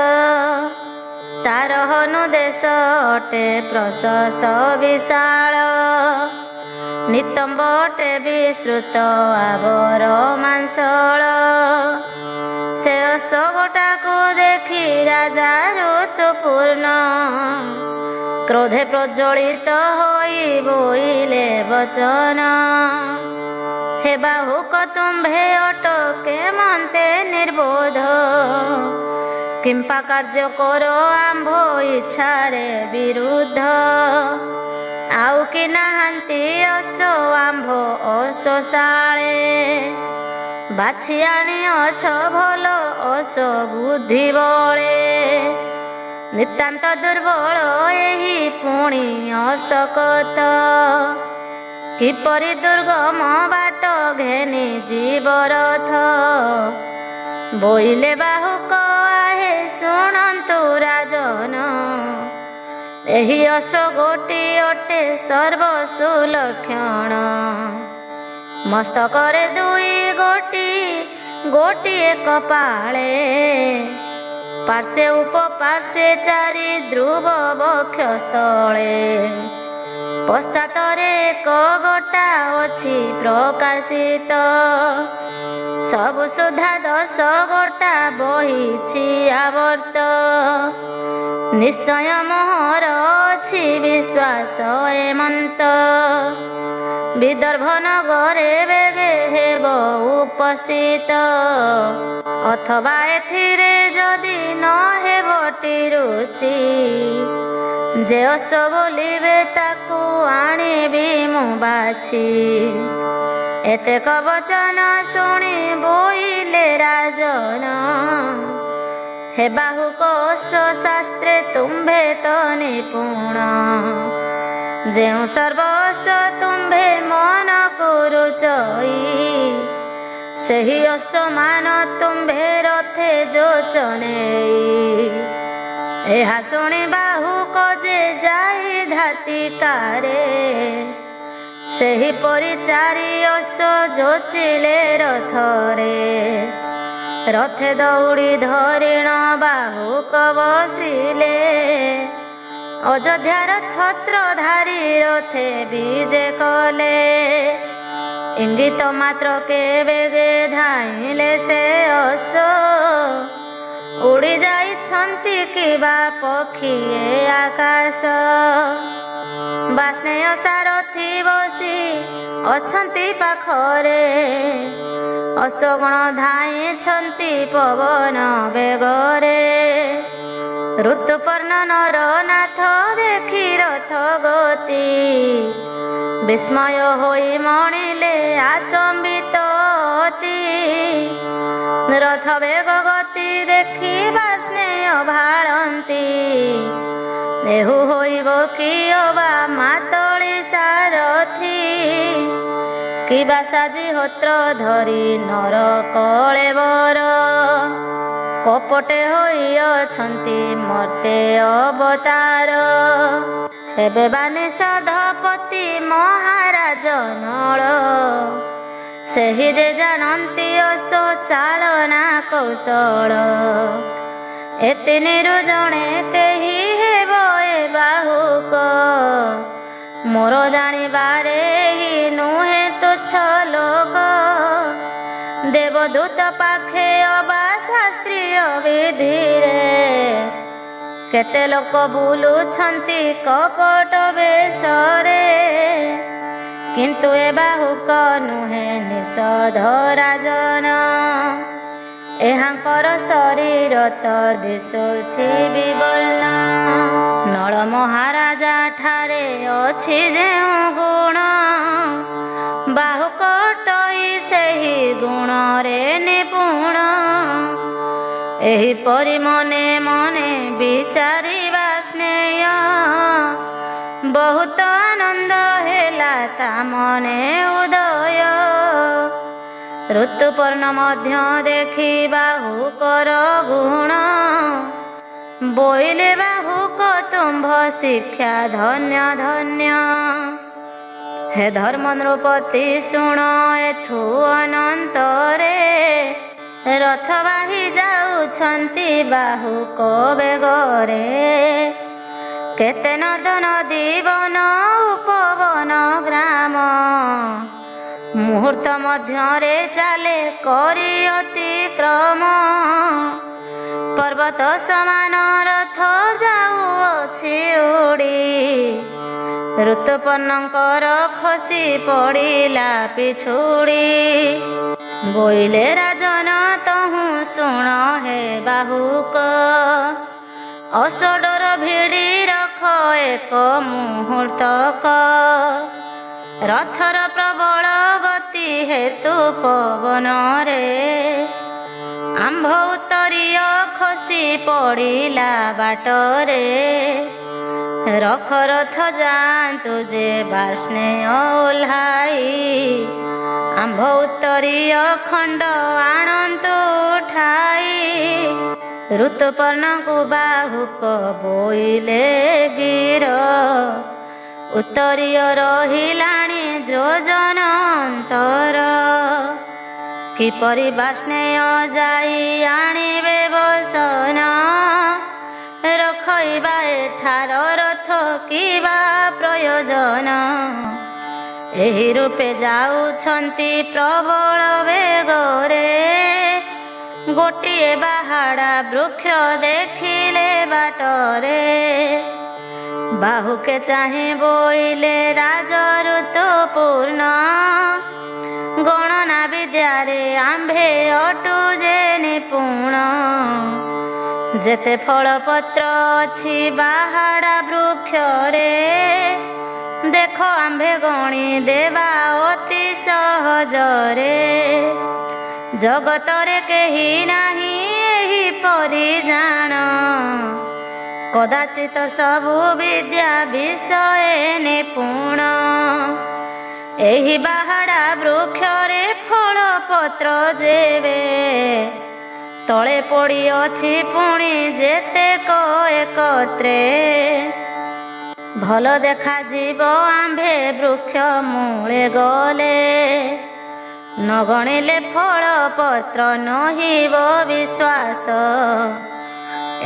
ତାର ହନୁଦେଶ ଅଟେ ପ୍ରଶସ୍ତ ବିଶାଳ ନିତମ୍ବ ଅଟେ ବିସ୍ତୃତ ଆବର ମାଂସଳ ସେ ଅଶୋକଟାକୁ ଦେଖି ରାଜା ଋତୁପୂର୍ଣ୍ଣ କ୍ରୋଧେ ପ୍ରଜ୍ୱଳିତ ହୋଇ ବୋଇଲେ ବଚନ ହେ ବାହୁକ ତୁମ୍ଭେ ଅଟକେ ମନ୍ତେ ନିର୍ବୋଧ କିମ୍ପା କାର୍ଯ୍ୟ କର ଆମ୍ଭ ଇଚ୍ଛାରେ ବିରୁଦ୍ଧ ଆଉ କି ନାହାନ୍ତି ଅସ ଆମ୍ଭ ଅସଶାଳେ ବାଛି ଆଣିଅଛ ଭଲ ଅସ ବୁଦ୍ଧି ବଳେ ନିତାନ୍ତ ଦୁର୍ବଳ ଏହି ପୁଣି ଅଶକତ କିପରି ଦୁର୍ଗମ ବାଟ ଘେନି ଜୀବରଥ ବୋଇଲେ ବାହୁକ ଆହେ ଶୁଣନ୍ତୁ ରାଜନ ଏହି ଅଶୋକଟି ଅଟେ ସର୍ବସୁଲକ୍ଷଣ ମସ୍ତକରେ ଦୁଇ ଗୋଟି ଗୋଟିଏ କପାଳେ ପାର୍ଶ୍ୱେ ଉପପାର୍ଶ୍ୱେ ଚାରି ଧ୍ରୁବ ବକ୍ଷସ୍ଥଳେ ପଶ୍ଚାତରେ ଏକ ଗୋଟା ଅଛି ପ୍ରକାଶିତ ସବୁ ସୁଦ୍ଧା 10 ଗୋଟା ବହିଛି ଆବର୍ତ୍ତ ନିଶ୍ଚୟ ମୋହର ଅଛି ବିଶ୍ୱାସ ଏମନ୍ତ ବିଦର୍ଭ ନଗରେ ବେଗେ ହେବ ଉପସ୍ଥିତ ଅଥବା ଏଥିରେ ଯଦି ନ ହେବଟି ରୁଚି ଯେ ଅସ ବୋଲିବେ ତାକୁ ଆଣିବି ମୁଁ ବାଛି ଏତେକ ବଚନ ଶୁଣି ବୋଇଲେ ରାଜନ ହେ ବାହୁକ ଅସ ଶାସ୍ତ୍ରେ ତୁମ୍ଭେ ତ ନିପୁଣ ଯେଉଁ ସର୍ବଅସ ତୁମ୍ଭେ ମନ କରୁଚଇ ସେହି ଅସମାନ ତୁମ୍ଭେ ରଥେ ଯୋଚନେଇ ଏହା ଶୁଣି ବାହୁକ ଯେ ଯାଇ ଧାତିକାରେ ସେହିପରି ଚାରି ଅସ ଯୋଚିଲେ ରଥରେ ରଥେ ଦୌଡ଼ି ଧରିଣ ବାହୁକ ବସିଲେ ଅଯୋଧ୍ୟାର ଛତ୍ରଧାରୀ ରଥେ ବିଜେ କଲେ ଇଙ୍ଗିତ ମାତ୍ର କେ ବେଗେ ଧାଇଁଲେ ସେ ଅସ ଉଡ଼ି ଯାଇଛନ୍ତି କିବା ପକ୍ଷୀଏ ଆକାଶ ବାଷ୍ଣେୟ ସାରଥି ବସି ଅଛନ୍ତି ପାଖରେ ଅଶୋକଣ ଧାଇଁଛନ୍ତି ପବନ ବେଗରେ ଋତୁପର୍ଣ୍ଣ ନରନାଥ ଦେଖି ରଥ ଗତି ବିସ୍ମୟ ହୋଇ ମଣିଲେ ଆଚମ୍ବିତ ଅତି ରଥ ବେଗ ଗତି ଦେଖି ବାଷ୍ଣେୟ ଭାଳନ୍ତି ଦେହୁ ହୋଇବ କି ଅବା ମାତଳି ସାରଥି କିବା ସାଜି ହୋତ୍ର ଧରି ନର କଳେବର କପଟେ ହୋଇଅଛନ୍ତି ମର୍ତ୍ତେ ଅବତାର ହେବେ ବାନି ସଧପତି ମହାରାଜ ନଳ ସେହି ଯେ ଜାଣନ୍ତି ଅସ ଚାଳନା କୌଶଳ ଏତିନିରୁ ଜଣେ କେହି ହେବ ଏ ବାହୁକ ମୋର ଜାଣିବାରେ ହି ନୁହେଁ ତୁଚ୍ଛ ଲୋକ ଦେବଦୂତ ପାଖେ ଅବା ଶାସ୍ତ୍ରୀୟ ବିଧିରେ କେତେ ଲୋକ ବୁଲୁଛନ୍ତି କପଟ ବେଶରେ କିନ୍ତୁ ଏ ବାହୁକ ନୁହେଁ ନିଷଧ ରାଜନ ଏହାଙ୍କର ଶରୀର ତ ଦିଶୁଛି ବିବର୍ଣ୍ଣ ନଳ ମହାରାଜା ଠାରେ ଅଛି ଯେଉଁ ଗୁଣ ବାହୁକ ଟଇ ସେହି ଗୁଣରେ ନିପୁଣ ଏହିପରି ମନେ ମନେ ବିଚାରିବା ସ୍ନେୟ ବହୁତ ଆନନ୍ଦ ହେଲା ତା ମନେ ଉଦୟ ଋତୁପର୍ଣ୍ଣ ମଧ୍ୟ ଦେଖି ବାହୁକର ଗୁଣ ବୋଇଲେ ବାହୁକ ତୁମ୍ଭ ଶିକ୍ଷା ଧନ୍ୟ ଧନ୍ୟ ହେ ଧର୍ମ ନୃପତି ଶୁଣ ଏଥୁ ଅନନ୍ତରେ ରଥ ବାହି ଯାଉଛି ଯାଉଛନ୍ତି ବାହୁକ ବେଗରେ। କେତେ ନଦ ନଦୀ ବନ ଉପବନ ଗ୍ରାମ, ମୁହୂର୍ତ୍ତ ମଧ୍ୟରେ ଚାଲେ କରି ଅତିକ୍ରମ। ପର୍ବତ ସମାନ ରଥ ଯାଉଅଛି ଉଡ଼ି, ଋତୁପର୍ଣ୍ଣଙ୍କର ଖସି ପଡ଼ିଲା ପିଛୁଡ଼ି। ବୋଇଲେ ରାଜନ ତହୁଁ ଶୁଣ ହେ ବାହୁକ, ଅସଡ଼ର ଭିଡ଼ି ରଖ ଏକ ମୁହୂର୍ତ୍ତକ। ରଥର ପ୍ରବଳ ଗତି ହେତୁ ପବନରେ, ଆମ୍ଭ ଉତ୍ତରୀୟ ଖସି ପଡ଼ିଲା ବାଟରେ। ରଖ ରଥ ଯାଆନ୍ତୁ ଯେ ବାର୍ଷ୍ଣେୟ ଓହ୍ଲାଇ, ଆମ୍ଭ ଉତ୍ତରୀୟ ଖଣ୍ଡ ଆଣନ୍ତୁ ଉଠାଇ। ଋତୁପର୍ଣ୍ଣଙ୍କୁ ବାହୁକ ବୋଇଲେ ଗିର, ଉତ୍ତରୀୟ ରହିଲାଣି ଯୋଜନ ଅନ୍ତର। କିପରି ବାର୍ଷ୍ଣେୟ ଯାଇ ଆଣିବେ ବସନ, ରଖଇବା ଏଠାର ରଥ କିବା ପ୍ରୟୋଜନ। ଏହି ରୂପେ ଯାଉଛନ୍ତି ପ୍ରବଳ ବେଗରେ, ଗୋଟିଏ ବାହାଡ଼ା ବୃକ୍ଷ ଦେଖିଲେ ବାଟରେ। ବାହୁକେ ଚାହିଁ ବୋଇଲେ ରାଜ ଋତୁପୂର୍ଣ୍ଣ, ଗଣନା ବିଦ୍ୟାରେ ଆମ୍ଭେ ଅଟୁ ଯେ ନିପୁଣ। ଯେତେ ଫଳପତ୍ର ଅଛି ବାହାଡ଼ା ବୃକ୍ଷରେ, ଦେଖ ଆମ୍ଭେ ଗଣି ଦେବା ଅତି ସହଜରେ। ଜଗତରେ କେହି ନାହିଁ ଏହିପରି ଜାଣ, କଦାଚିତ ସବୁ ବିଦ୍ୟା ବିଷୟ ନିପୁଣ। ଏହି ବାହାଡ଼ା ବୃକ୍ଷରେ ଫଳପତ୍ର ଯେବେ, ତଳେ ପଡ଼ିଅଛି ପୁଣି ଯେତେକ ଏକତ୍ରେ। ଭଲ ଦେଖାଯିବ ଆମ୍ଭେ ବୃକ୍ଷ ମୂଳେ ଗଲେ, ନ ଗଣିଲେ ଫଳପତ୍ର ନହିବ ବିଶ୍ୱାସ।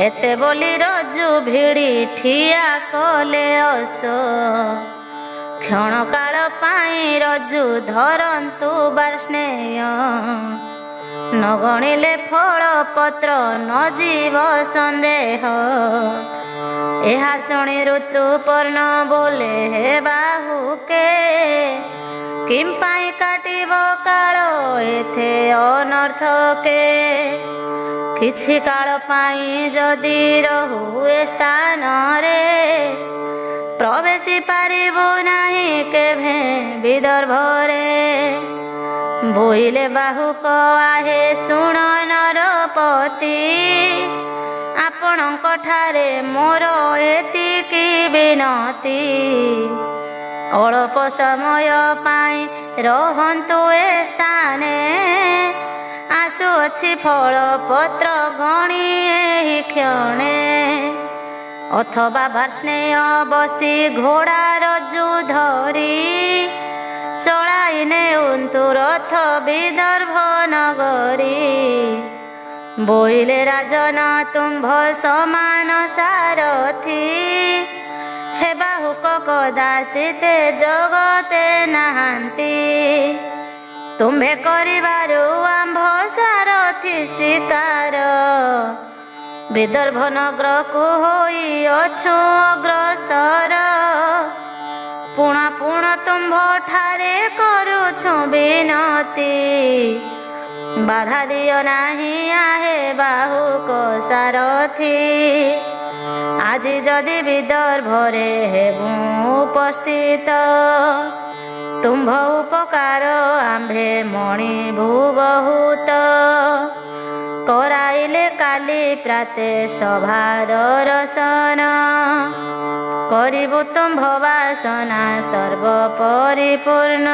ଏତେ ବୋଲି ରଜ୍ଜୁ ଭିଡ଼ି ଠିଆ କଲେ ଅସ, କ୍ଷଣକାଳ ପାଇଁ ରଜ୍ଜୁ ଧରନ୍ତୁ ବାର୍ଷ୍ଣେୟ। ନ ଗଣିଲେ ଫଳପତ୍ର ନ ଯିବ ସନ୍ଦେହ। ଏହା ଶୁଣି ଋତୁପର୍ଣ୍ଣ ବୋଲେ ହେ ବାହୁକେ, କିମ୍ପାଇଁ କାଟିବ କାଳ ଏଥେ ଅନର୍ଥକେ। କିଛି କାଳ ପାଇଁ ଯଦି ରହୁ ଏ ସ୍ଥାନରେ, ପ୍ରବେଶି ପାରିବୁ ନାହିଁ କେଭେ ବିଦର୍ଭରେ। ବୋଇଲେ ବାହୁକ ଆହେ ଶୁଣ ନରପତି, ଆପଣଙ୍କ ଠାରେ ମୋର ଏତିକି ବିନତି। ଅଳ୍ପ ସମୟ ପାଇଁ ରହନ୍ତୁ ଏ ସ୍ଥାନେ, ଆସୁଅଛି ଫଳପତ୍ର ଗଣି ଏହି କ୍ଷଣେ। ଅଥବା ବାର୍ଷ୍ଣେୟ ବସି ଘୋଡ଼ା ରଜ୍ଜୁ ଧରି, ଚଳାଇ ନେଉନ୍ତୁ ରଥ ବିଦର୍ଭ ନଗରୀ। ବୋଇଲେ ରାଜନ ତୁମ୍ଭ ସମାନ ସାରଥି, ହେ ବାହୁକ କଦାଚିତ ଜଗତେ ନାହାନ୍ତି। ତୁମ୍ଭେ କରିବାରୁ ଆମ୍ଭ ସାରଥି ଶିକାର, ବିଦର୍ଭ ନଗରକୁ ହୋଇ ଅଛୁ ଅଗ୍ରସର। ପୁଣ ପୁଣ ତୁମ୍ଭ ଠାରେ କରୁଛୁ ବିନତି, ବାଧା ଦିଅ ନାହିଁ ଆହେ ବାହୁକ ସାରଥି। ଆଜି ଯଦି ବିଦର୍ଭରେ ହେବୁ ଉପସ୍ଥିତ, ତୁମ୍ଭ ଉପକାର ଆମ୍ଭେ ମଣିବୁ ବହୁତ। କରାଇଲେ କାଲି ପ୍ରାତେ ସଭା ଦର୍ଶନ, କରିବୁ ତୁମ୍ଭ ବାସନା ସର୍ବ ପରିପୂର୍ଣ୍ଣ।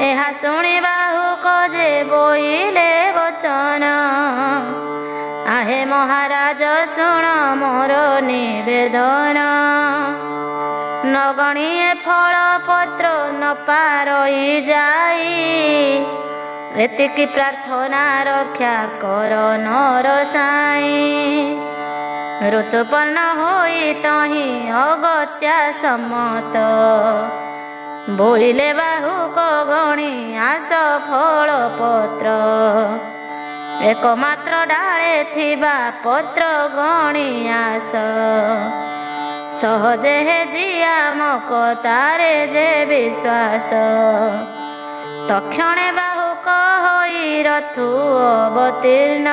ଏହା ଶୁଣି ବାହୁକ ଯେ ବୋଇଲେ ବଚନ, ଆହେ ମହାରାଜ ଶୁଣ ମୋର ନିବେଦନ। ନଗଣିଏ ଫଳ ପତ୍ର ନ ପାରଇ ଯାଇ, ଏତିକି ପ୍ରାର୍ଥନା ରକ୍ଷା କର ନର ସାଇଁ। ଋତୁପର୍ଣ୍ଣ ହୋଇ ତହିଁ ଅଗତ୍ୟା ସମ୍ମତ, ବୋଇଲେ ବାହୁକ ଗଣି ଆସ ଫଳ ପତ୍ର। ଏକମାତ୍ର ଡାଳେ ଥିବା ପତ୍ର ଗଣି ଆସ, ସହଜେ ହେ ଜିଆ ମକତାରେ ଯେ ବିଶ୍ୱାସ। ତକ୍ଷଣେ ବାହୁକ ହୋଇ ରଥୁ ଅବତୀର୍ଣ୍ଣ,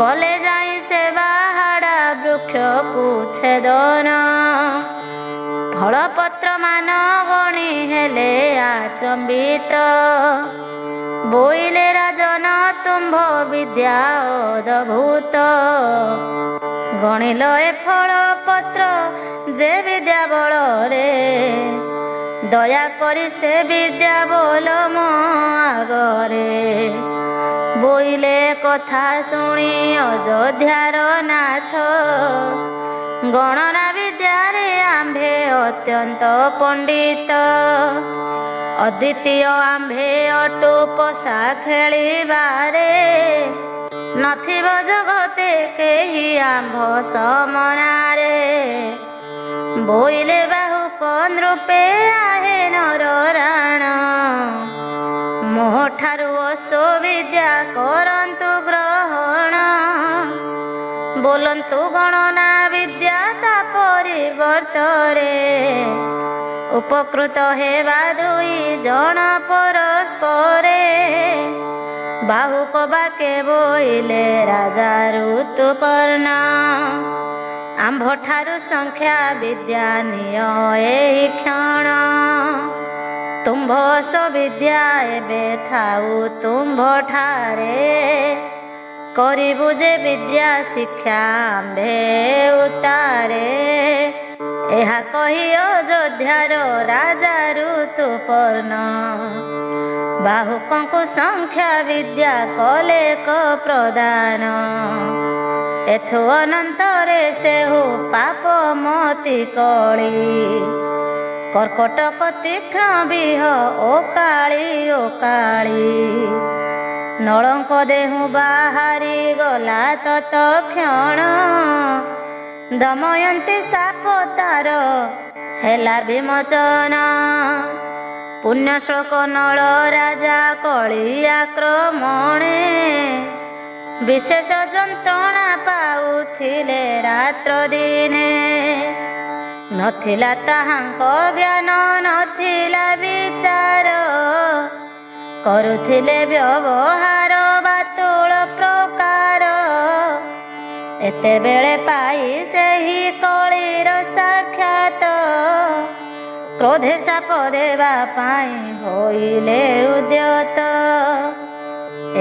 କଲେ ଯାଇ ସେ ବାହାଡ଼ା ବୃକ୍ଷକୁ ଛେଦନ। ଫଳପତ୍ର ମାନ ଗଣି ହେଲେ ଆଚମ୍ବିତ, ବୋଇଲେ ରାଜନ ତୁମ୍ଭ ବିଦ୍ୟା ଅଦ୍ଭୁତ। ଗଣିଲ ଏ ଫଳ ପତ୍ର ଯେ ବିଦ୍ୟା ବଳରେ, ଦୟାକରି ସେ ବିଦ୍ୟା ବୋଲ ମୋ ଆଗରେ। ବୋଇଲେ କଥା ଶୁଣି ଅଯୋଧ୍ୟାର ନାଥ, ଗଣନା ବିଦ୍ୟାରେ ଆମ୍ଭେ ଅତ୍ୟନ୍ତ ପଣ୍ଡିତ। ଅଦ୍ୱିତୀୟ ଆମ୍ଭେ ଅଟୁ ପଶା ଖେଳିବାରେ, ନଥିବ ଜଗତେ କେହି ଆମ୍ଭ ସମନାରେ। ବୋଇଲେ ବାହୁକ ନୃପେ ଆହେ ନର ରାଣ, ମୋଠାରୁ ଅଶ୍ୱବିଦ୍ୟା କରନ୍ତୁ ଗ୍ରହଣ। ବୋଲନ୍ତୁ ଗଣନା ବିଦ୍ୟା ତା ପରିବର୍ତ୍ତରେ, ଉପକୃତ ହେବା ଦୁଇ ଜଣ ପରସ୍ପରେ। ବାହୁକ ବାକେ ବୋଇଲେ ରାଜା ଋତୁପର୍ଣ୍ଣ, ଆମ୍ଭଠାରୁ ସଂଖ୍ୟା ବିଦ୍ୟା ନିଅ ଏହି କ୍ଷଣ। ତୁମ୍ଭ ଅଶ୍ୱବିଦ୍ୟା ଏବେ ଥାଉ ତୁମ୍ଭଠାରେ, କରିବୁ ଯେ ବିଦ୍ୟା ଶିକ୍ଷା ଆମ୍ଭେ ଉତ୍ତାରେ। ଏହା କହି ଅଯୋଧ୍ୟାର ରାଜା ଋତୁପର୍ଣ୍ଣ, ବାହୁକଙ୍କୁ ସଂଖ୍ୟା ବିଦ୍ୟା କଲେ କ ପ୍ରଦାନ। ଏଥୁ ଅନନ୍ତରେ ସେହୁ ପାପ ମତି କଳି, କର୍କଟକ ତୀକ୍ଷ୍ଣ ବିହ ଓ କାଳି ଓ କାଳି। ନଳଙ୍କ ଦେହୁ ବାହାରି ଗଲା ତତକ୍ଷଣ, ଦମୟନ୍ତୀ ସାପ ତାର ହେଲା ବିମୋଚନ। ପୁଣ୍ୟଶ୍ଳୋକ ନଳ ରାଜା କଳି ଆକ୍ରମଣେ, ବିଶେଷ ଯନ୍ତ୍ରଣା ପାଉଥିଲେ ରାତ୍ର ଦିନେ। ନଥିଲା ତାହାଙ୍କ ଜ୍ଞାନ ନଥିଲା ବିଚାର, କରୁଥିଲେ ବ୍ୟବହାର ବାତୁଳ ପ୍ରକାର। ଏତେବେଳେ ପାଇ ସେହି କଳିର ସାକ୍ଷାତ, କ୍ରୋଧେ ସାପ ଦେବା ପାଇଁ ହୋଇଲେ ଉଦ୍ୟତ।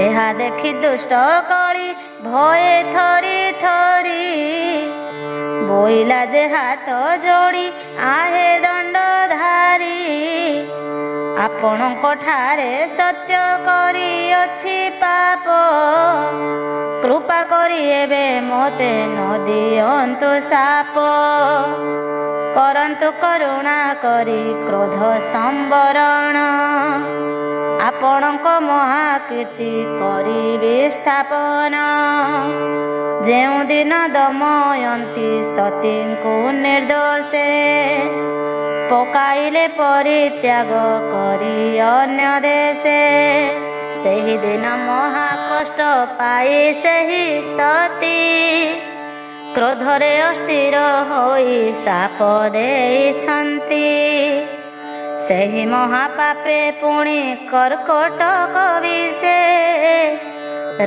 ଏହା ଦେଖି ଦୁଷ୍ଟ କଳି ଭୟେ ଥରି ଥରି, ବୋଇଲା ଯେ ହାତ ଯୋଡ଼ି ଆହେ ଦଣ୍ଡଧାରୀ। ଆପଣଙ୍କ ଠାରେ ସତ୍ୟ କରିଅଛି ପାପ, କୃପା କରି ଏବେ ମୋତେ ନ ଦିଅନ୍ତୁ ସାପ। କରନ୍ତୁ କରୁଣା କରି କ୍ରୋଧ ସମ୍ବରଣ, ଆପଣଙ୍କ ମହାକୀର୍ତ୍ତି କରିବି ସ୍ଥାପନ। ଯେଉଁଦିନ ଦମୟନ୍ତୀ ସତୀଙ୍କୁ ନିର୍ଦ୍ଦୋଷେ, ପକାଇଲେ ପରିତ୍ୟାଗ କରି ଅନ୍ୟ ଦେଶେ। ସେହିଦିନ ମହାକଷ୍ଟ ପାଇ ସେହି ସତୀ, କ୍ରୋଧରେ ଅସ୍ଥିର ହୋଇ ସାପ ଦେଇଛନ୍ତି। ସେହି ମହାପାପେ ପୁଣି କର୍କଟକ ବିଷେ,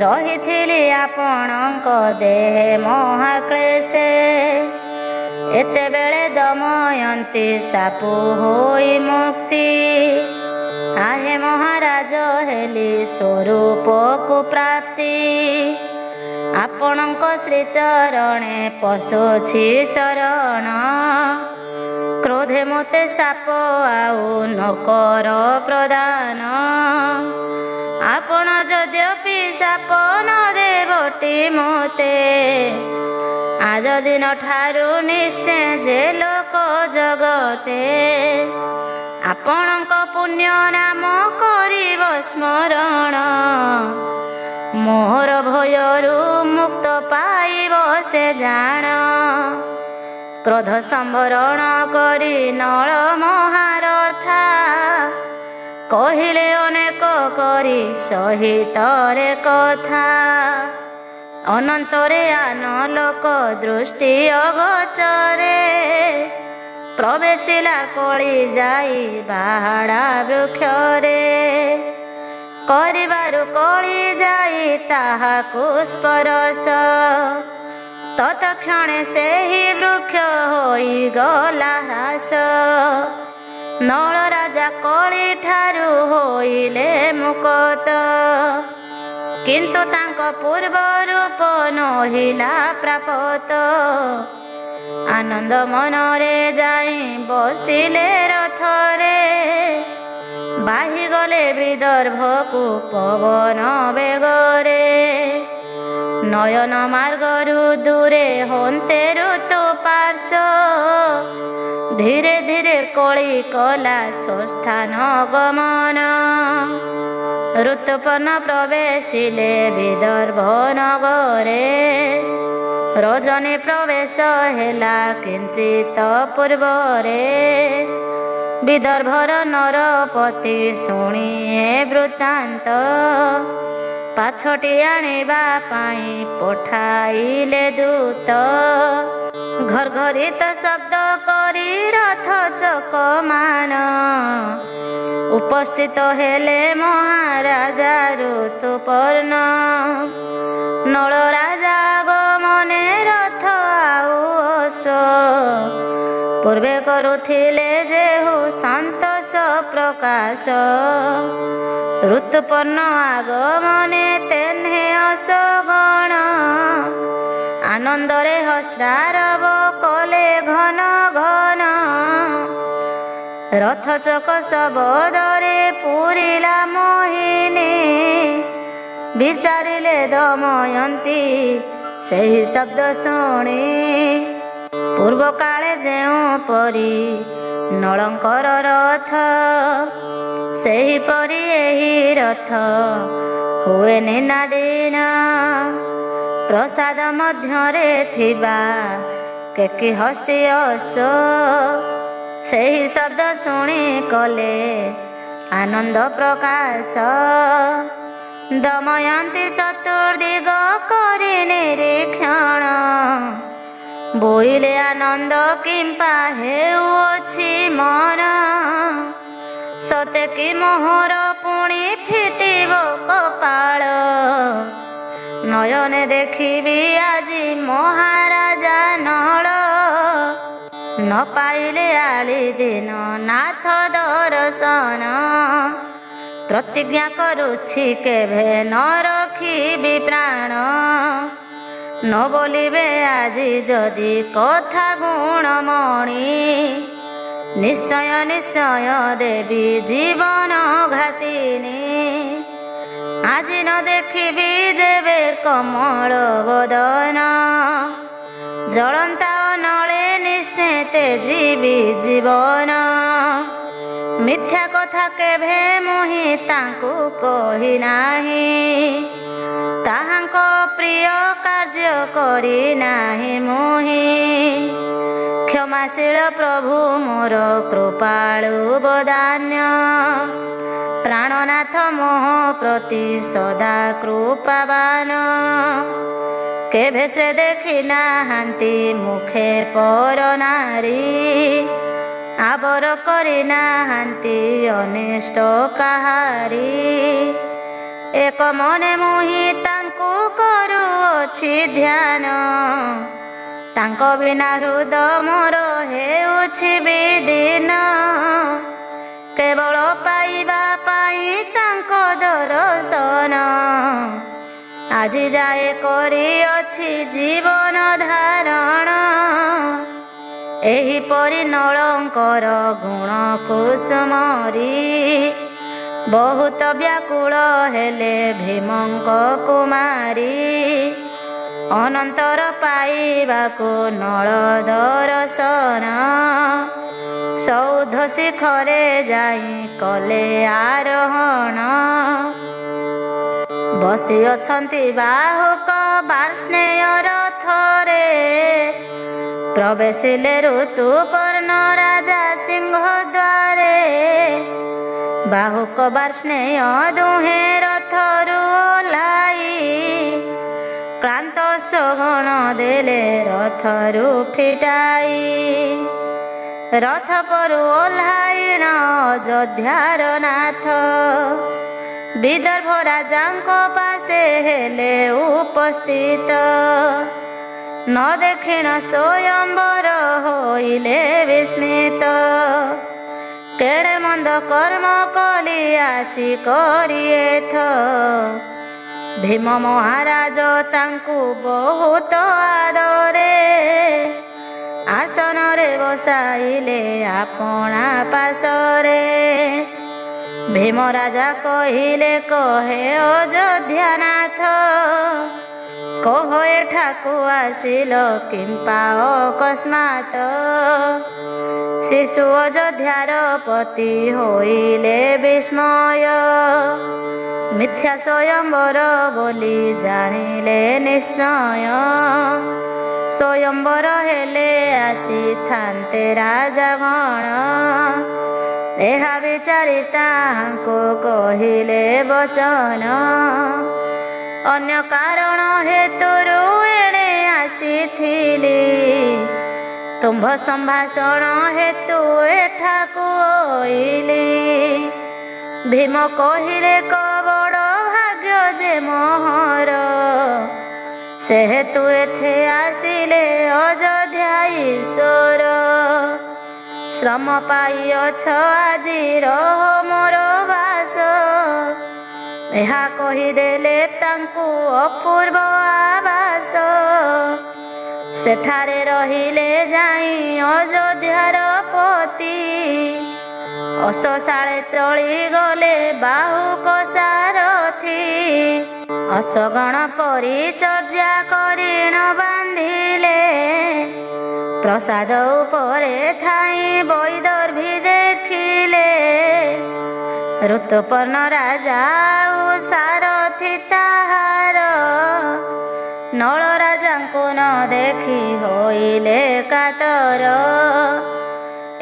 ରହିଥିଲି ଆପଣଙ୍କ ଦେହେ ମହାକ୍ଲେଶେ। ଏତେବେଳେ ଦମୟନ୍ତୀ ସାପୁ ହୋଇ ମୁକ୍ତି, ଆହେ ମହାରାଜ ହେଲି ସ୍ୱରୂପକୁ ପ୍ରାପ୍ତି। ଆପଣଙ୍କ ଶ୍ରୀଚରଣେ ପଶୁଛି ଶରଣ, କ୍ରୋଧେ ମୋତେ ସାପ ଆଉ ନ କର ପ୍ରଦାନ। ଆପଣ ଯଦ୍ୟପି ସାପ ନ ଦେବଟି ମୋତେ, ଆଜ ଦିନ ଠାରୁ ନିଶ୍ଚୟ ଯେ ଲୋକ ଜଗତେ। ଆପଣଙ୍କ ପୁଣ୍ୟ ନାମ କରିବ ସ୍ମରଣ। ମୋହର ଭୟରୁ ମୁକ୍ତ ପାଇବ ସେ ଜାଣ। କ୍ରୋଧ ସମ୍ବରଣ କରି ନଳ ମହାରଥା। କହିଲେ ଅନେକ କରି ସହିତରେ କଥା। ଅନନ୍ତରେ ଆନଲୋକ ଦୃଷ୍ଟି ଅଗୋଚରେ। ପ୍ରବେଶିଲା କଳି ଯାଇ ବାହାଡ଼ା ବୃକ୍ଷରେ। କରିବାରୁ କଳି ଯାଇ ତାହାକୁ ସ୍ପର୍ଶ। ତତକ୍ଷଣେ ସେହି ବୃକ୍ଷ ହୋଇଗଲା ହ୍ରାସ। ନଳ ରାଜା କଳି ଠାରୁ ହୋଇଲେ ମୁକ୍ତ। କିନ୍ତୁ ତାଙ୍କ ପୂର୍ବ ରୂପ ନହିଲା ପ୍ରାପ୍ତ। ଆନନ୍ଦ ମନରେ ଯାଇ ବସିଲେ ରଥରେ। ବାହିଗଲେ ବିଦର୍ଭକୁ ପବନ ବେଗରେ। ନୟନ ମାର୍ଗରୁ ଦୂରେ ହନ୍ତେ ଋତୁ ପାର୍ଶ୍ୱ। ଧୀରେ ଧୀରେ କଳି କଲା ସ୍ୱସ୍ଥାନ ଗମନ। ଋତୁପର୍ଣ୍ଣ ପ୍ରବେଶିଲେ ବିଦର୍ଭ ନଗରେ। ରଜନୀ ପ୍ରବେଶ ହେଲା କିଞ୍ଚିତ ପୂର୍ବରେ। ବିଦର୍ଭର ନରପତି ଶୁଣିଏ ବୃତ୍ତାନ୍ତ। ପାଛୋଟି ଆଣିବା ପାଇଁ ପଠାଇଲେ ଦୂତ। ଘର୍ଘରିତ ଶବ୍ଦ କରି ରଥ ଚକମାନ। ଉପସ୍ଥିତ ହେଲେ ମହାରାଜା ଋତୁପର୍ଣ୍ଣ। ନଳ ରାଜା ଗମନେ ରଥ ଆଉ ଅସ। ପୂର୍ବେ କରୁଥିଲେ ଯେହୁ ସନ୍ତୋଷ ପ୍ରକାଶ। ଋତୁପର୍ଣ୍ଣ ଆଗମନେ ତେହ୍ନେ ଅସଗଣ। ଆନନ୍ଦରେ ହସ୍ରାରବ କଲେ ଘନ ଘନ। ରଥ ଚକ ଶବଦରେ ପୂରିଲା ମୋହିନୀ। ବିଚାରିଲେ ଦମୟନ୍ତୀ ସେହି ଶବ୍ଦ ଶୁଣି। ପୂର୍ବ କାଳେ ଯେଉଁପରି ନଳଙ୍କର ରଥ। ସେହିପରି ଏହି ରଥ ହୁଏ ନିନାଦିନ। ପ୍ରସାଦ ମଧ୍ୟରେ ଥିବା କେକି ହସ୍ତି ଅସ। ସେହି ଶବ୍ଦ ଶୁଣି କଲେ ଆନନ୍ଦ ପ୍ରକାଶ। ଦମୟନ୍ତୀ ଚତୁର୍ଦିଗ କରି ନିରୀକ୍ଷଣ। ବୋଇଲେ ଆନନ୍ଦ କିମ୍ପା ହେଉଅଛି ମନ। ସତେ କି ମୋହର ପୁଣି ଫିଟିବ କପାଳ। ନୟନେ ଦେଖିବି ଆଜି ମହାରାଜା ନଳ। ନ ପାଇଲେ ଆଳି ଦିନ ନାଥ ଦର୍ଶନ। ପ୍ରତିଜ୍ଞା କରୁଛି କେଭେ ନ ରଖିବି ପ୍ରାଣ। ନ ବୋଲିବେ ଆଜି ଯଦି କଥା ଗୁଣମଣି। ନିଶ୍ଚୟ ନିଶ୍ଚୟ ଦେବି ଜୀବନ ଘାତିନି। ଆଜି ନ ଦେଖିବି ଯେବେ କମଳ ବଦନ। ଜଳନ୍ତା ନଳେ ନିଶ୍ଚିତ ଯିବି ଜୀବନ। ମିଥ୍ୟା କଥା କେଭେ ମୁହିଁ ତାଙ୍କୁ କହି ନାହିଁ। ତାହାଙ୍କ ପ୍ରିୟ କାର୍ଯ୍ୟ କରି ନାହିଁ ମୁହିଁ। କ୍ଷମାଶୀଳ ପ୍ରଭୁ ମୋର କୃପାଳୁ ବଦାନ୍ୟ। ପ୍ରାଣନାଥ ମୋହ ପ୍ରତି ସଦା କୃପାବାନ। କେଭେ ସେ ଦେଖି ନାହାନ୍ତି ମୁଖେ ପର ନାରୀ। ଆବର କରି ନାହାନ୍ତି ଅନିଷ୍ଟ କାହାରି। ଏକ ମନେ ମୁହିଁ ତାଙ୍କୁ କରୁଅଛି ଧ୍ୟାନ। ତାଙ୍କ ବିନା ହୃଦ ମୋର ହେଉଛି ବିଦୀନ। କେବଳ ପାଇବା ପାଇଁ ତାଙ୍କ ଦର୍ଶନ। ଆଜି ଯାଏ କରିଅଛି ଜୀବନ ଧାରଣ। ଏହିପରି ନଳଙ୍କର ଗୁଣକୁ ସୁମରି। ବହୁତ ବ୍ୟାକୁଳ ହେଲେ ଭୀମଙ୍କ କୁମାରୀ। ଅନନ୍ତର ପାଇବାକୁ ନଳ ଦର୍ଶନ। ସୌଧ ଶିଖରେ ଯାଇ କଲେ ଆରୋହଣ। ବସି ଅଛନ୍ତି ବାହୁକ ବାର୍ଷ୍ଣେୟ ରଥରେ। ପ୍ରବେଶିଲେ ଋତୁପର୍ଣ୍ଣ ରାଜା ସିଂହ ଦ୍ୱାରେ। ବାହୁକ ବାର୍ଷ୍ଣେୟ ଦୁହେଁ ରଥରୁ ଓହ୍ଲାଇ କ୍ଳାନ୍ତ ସଗଣ ଦେଲେ ରଥରୁ ଫିଟାଇ। ରଥ ପରୁ ଓହ୍ଲାଇଣ ଅଯୋଧ୍ୟାର ନାଥ। ବିଦର୍ଭ ରାଜାଙ୍କ ପାଶେ ହେଲେ ଉପସ୍ଥିତ। ନ ଦେଖିଣ ସ୍ୱୟଂବର ହୋଇଲେ ବିସ୍ମିତ। କେଡ଼େ ମନ୍ଦ କର୍ମ କଲି ଆସି କରିଏଥ। ଭୀମ ମହାରାଜ ତାଙ୍କୁ ବହୁତ ଆଦରେ ଆସନରେ ବସାଇଲେ ଆପଣା ପାଶରେ। ଭୀମ ରାଜା କହିଲେ କହେ ଅଯୋଧ୍ୟାନାଥ, କହ ଏଠାକୁ ଆସିଲ କିମ୍ପା ଅକସ୍ମାତ। ଶିଶୁ ଅଯୋଧ୍ୟାର ପତି ହୋଇଲେ ବିସ୍ମୟ। ମିଥ୍ୟା ସ୍ୱୟଂବର ବୋଲି ଜାଣିଲେ ନିଶ୍ଚୟ। ସ୍ୱୟଂବର ହେଲେ ଆସିଥାନ୍ତେ ରାଜାଗଣ। ଏହା ବିଚାରି ତାହାଙ୍କୁ କହିଲେ ବଚନ। ଅନ୍ୟ କାରଣ ହେତୁରୁ ଏଣେ ଆସିଥିଲି। ତୁମ୍ଭ ସମ୍ଭାଷଣ ହେତୁ ଏଠାକୁ ଅଇଲି। ଭୀମ କହିଲେ କବଡ଼ ଭାଗ୍ୟ ଯେ ମୋହର। ସେ ହେତୁ ଏଥେ ଆସିଲେ ଅଯୋଧ୍ୟା ଈଶ୍ୱର। ଶ୍ରମ ପାଇଅଛ ଆଜି ରହ ମୋର ବାସ। ଏହା କହିଦେଲେ ତାଙ୍କୁ ଅପୂର୍ବ ଆବାସ। ସେଠାରେ ରହିଲେ ଯାଇ ଅଯୋଧ୍ୟାର ପତି। ଅସଶାଳେ ଚଳିଗଲେ ବାହୁକ ସାରଥି। ଅସଗଣ ପରିଚର୍ଯ୍ୟା କରିଣ ବାନ୍ଧିଲେ। ପ୍ରସାଦ ଉପରେ ଥାଇ ବୈଦର୍ଭୀ ଦେଖିଲେ। ଋତୁପର୍ଣ୍ଣ ରାଜା ଆଉ ସାରଥି ତାହାର। ନଳ ରାଜାଙ୍କୁ ନ ଦେଖି ହୋଇଲେ କାତର।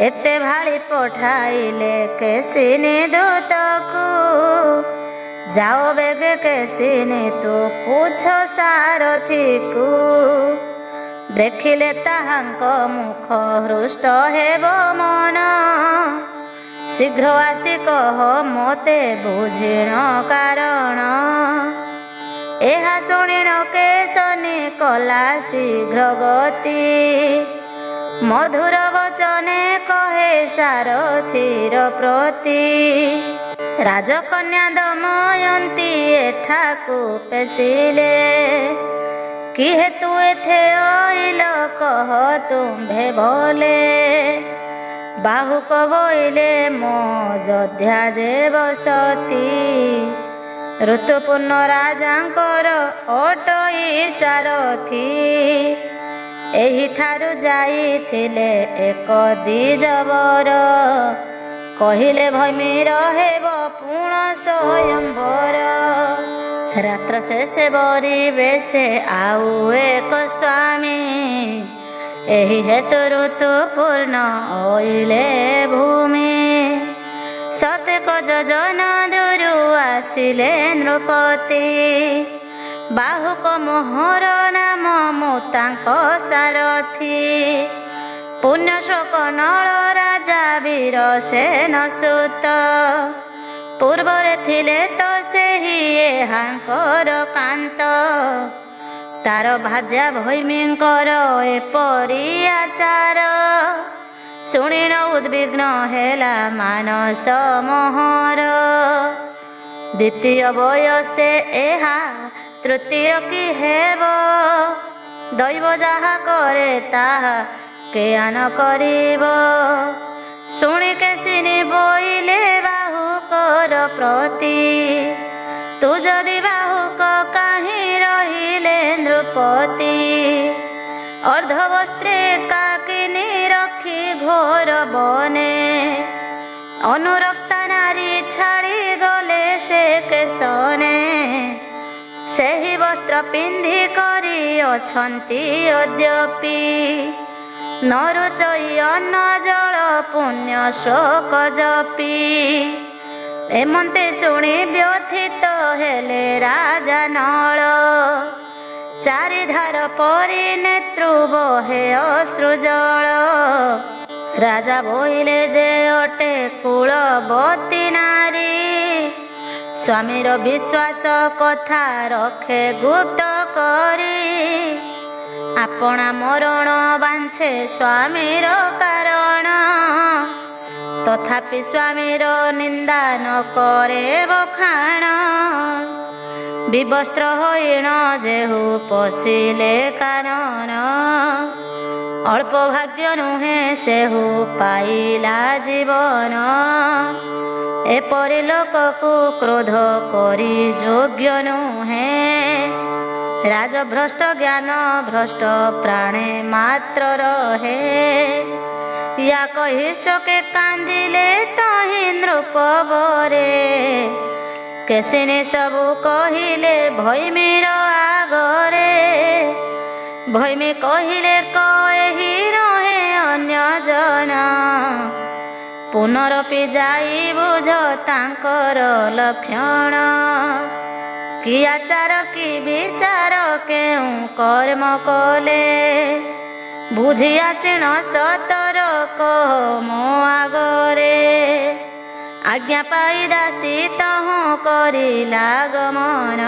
ଏତେ ଭାଳି ପଠାଇଲେ କେଶିନୀ ଦୂତକୁ। ଯାଅ ବେଗେ କେଶିନୀ ତୁ ପୁଛ ସାରଥିକୁ। ଦେଖିଲେ ତାହାଙ୍କ ମୁଖ ହୃଷ୍ଟ ହେବ ମନ। ଶୀଘ୍ର ଆସି କହ ମୋତେ ବୁଝିଣ କାରଣ। ଏହା ଶୁଣିଣ କେଶିନୀ କଲା ଶୀଘ୍ର ଗତି। ମଧୁର ବଚନେ କହେ ସାରଥିର ପ୍ରତି। ରାଜକନ୍ୟା ଦମୟନ୍ତୀ ଏଠାକୁ ପେଶିଲେ। କି ହେତୁ ଏଥେ ଅଇଲ କହ ତୁମ୍ଭେ ଭଲେ। ବାହୁକ ବୋଇଲେ ମୋ ଅଯୋଧ୍ୟା ଯେ ବସତି। ଋତୁପୂର୍ଣ୍ଣ ରାଜାଙ୍କର ଅଟଇ ସାରଥି। ଏହିଠାରୁ ଯାଇଥିଲେ ଏକ ଦ୍ୱିଜବର। କହିଲେ ଭୈମୀର ହେବ ପୁଣ ସ୍ୱୟଂବର। ରାତ୍ର ଶେଷେ ବରିବେଶେ ଆଉ ଏକ ସ୍ୱାମୀ। ଏହି ହେତୁ ଋତୁପୂର୍ଣ୍ଣ ଅଇଲେ ଭୂମି। ଶତେକ ଯୋଜନ ଦୂରୁ ଆସିଲେ ନୃପତି। ବାହୁକ ମୋହର ନାମ ମୁଁ ତାଙ୍କ ସାରଥି। ପୁଣ୍ୟଶୋକ ନଳ ରାଜା ବୀର ସେନ ସୁତ। ପୂର୍ବରେ ଥିଲେ ତ ସେହି ଏହାଙ୍କର କାନ୍ତ। ତାର ଭାର୍ଯ୍ୟା ଭୈମୀଙ୍କର ଏପରି ଆଚାର। ଶୁଣିଣ ଉଦ୍ବିଗ୍ନ ହେଲା ମାନସ ମୋହର। ଦ୍ୱିତୀୟ ବୟସେ ଏହା ତୃତୀୟ କି ହେବ। ଦୈବ ଯାହା କରେ ତାହା କେଆନ କରିବ। ଶୁଣି କେଶିନୀ ବୋଇଲେ ବାହୁକର ପ୍ରତି। ତୁ ଯଦି ବାହୁକ କାହିଁ ରହିଲେ ନୃପତି। ଅର୍ଦ୍ଧବସ୍ତ୍ରେ କାକିନୀ ରଖି ଘୋର ବନେ। ଅନୁରକ୍ତା ନାରୀ ଛାଡ଼ି ଗଲେ ସେ କେଶନେ। ସେହି ବସ୍ତ୍ର ପିନ୍ଧି କରି ଅଛନ୍ତି ଅଦ୍ୟପି। ନରୁଚଇ ଅନ୍ନ ଜଳ ପୁଣ୍ୟ ଶୋକ ଜପି। ଏମନ୍ତେ ଶୁଣି ବ୍ୟଥିତ ହେଲେ ରାଜା ନଳ। ଚାରିଧାର ପରି ନେତ୍ରୁ ବହେ ଅଶ୍ରୁ ଜଳ। ରାଜା ବୋଇଲେ ଯେ ଅଟେ କୁଳବତୀ ନାରୀ। ସ୍ୱାମୀର ବିଶ୍ୱାସ କଥା ରଖେ ଗୁପ୍ତ କରି। ଆପଣା ମରଣ ବାଞ୍ଛେ ସ୍ୱାମୀର କାରଣ। ତଥାପି ସ୍ୱାମୀର ନିନ୍ଦା ନ କରେ ବଖାଣ। ବିବସ୍ତ୍ର ହୋଇଣ ଯେହୁ ପଶିଲେ କାନନ। ଅଳ୍ପ ଭାଗ୍ୟ ନୁହେଁ ସେହୁ ପାଇଲା ଜୀବନ। ଏପରି ଲୋକକୁ କ୍ରୋଧ କରି ଯୋଗ୍ୟ ନୁହେଁ। ରାଜଭ୍ରଷ୍ଟ ଜ୍ଞାନ ଭ୍ରଷ୍ଟ ପ୍ରାଣେ ମାତ୍ର ରହେ। ୟା କହି ଶୋକେ କାନ୍ଦିଲେ ତହିଁ ନୃପବରେ। କେଶିନୀ ସବୁ କହିଲେ ଭୈମୀର ଆଗରେ। ଭୈମୀ କହିଲେ କହି ନୁହେଁ ଅନ୍ୟ ଜନ। ପୁନରପି ଯାଇ ବୁଝ ତାଙ୍କର ଲକ୍ଷଣ। କି ଆଚାର କି ବିଚାର କେଉଁ କର୍ମ କଲେ। ବୁଝି ଆସିଣ ସତର କହ ମୋ ଆଗରେ। ଆଜ୍ଞା ପାଇ ଦାସୀ ତହୁଁ କରିଲା ଗମନ।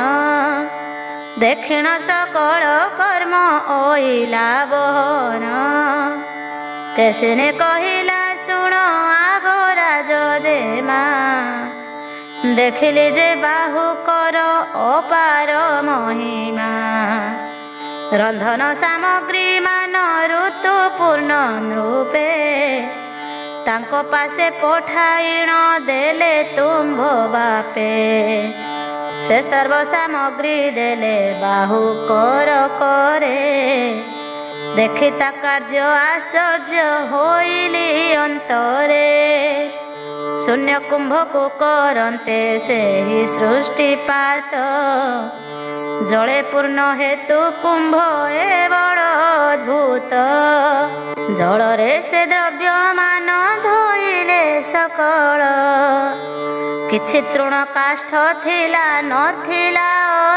ଦେଖିଣ ସକଳ କର୍ମ ଓଇଲା ବହନ। କେଶିନୀ କହିଲା ଶୁଣ ଆଗ ରାଜ ଜେମା। ଦେଖିଲି ଯେ ବାହୁକର ଅପାର ମହିମା। ରନ୍ଧନ ସାମଗ୍ରୀ ମାନ ଋତୁ ପୂର୍ଣ୍ଣ ନୃପେ। ତାଙ୍କ ପାଶେ ପଠାଇଣ ଦେଲେ ତୁମ୍ଭ ବାପେ। ସେ ସର୍ବ ସାମଗ୍ରୀ ଦେଲେ ବାହୁକର କରେ। ଦେଖି ତା କାର୍ଯ୍ୟ ଆଶ୍ଚର୍ଯ୍ୟ ହୋଇଲି ଅନ୍ତରେ। ଶୂନ୍ୟ କୁମ୍ଭକୁ କରନ୍ତେ ସେହି ସୃଷ୍ଟିପାତ। ଜଳେ ପୂର୍ଣ୍ଣ ହେତୁ କୁମ୍ଭ ଏ ବଡ଼ ଅଦ୍ଭୁତ। ଜଳରେ ସେ ଦ୍ରବ୍ୟମାନ ଧୋଇଲେ ସକଳ। କିଛି ତୃଣ କାଷ୍ଠ ଥିଲା ନଥିଲା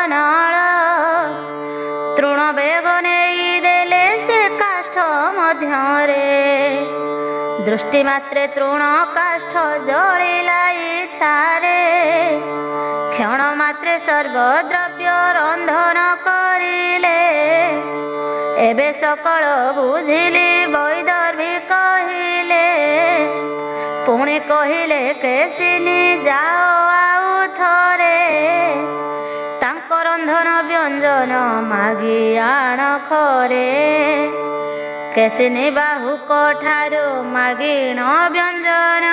ଅନଳ। ତୃଣ ବେଗ ନେଇ ଦେଲେ ସେ କାଷ୍ଠ ମଧ୍ୟରେ। ଦୃଷ୍ଟି ମାତ୍ରେ ତୃଣ କାଷ୍ଠ ଜଳିଲା ଇଚ୍ଛାରେ। କ୍ଷଣ ମାତ୍ରେ ସର୍ବଦ୍ରବ୍ୟ ରନ୍ଧନ କରିଲେ। ଏବେ ସକଳ ବୁଝିଲି ବୈଦର୍ଭୀ କହିଲେ। ପୁଣି କହିଲେ କେଶିନୀ ଯାଅ ଆଉ ଥରେ। ତାଙ୍କ ରନ୍ଧନ ବ୍ୟଞ୍ଜନ ମାଗି ଆଣ ଖରେ। କେଶିନୀ ବାହୁକ ଠାରୁ ମାଗିଣ ବ୍ୟଞ୍ଜନ।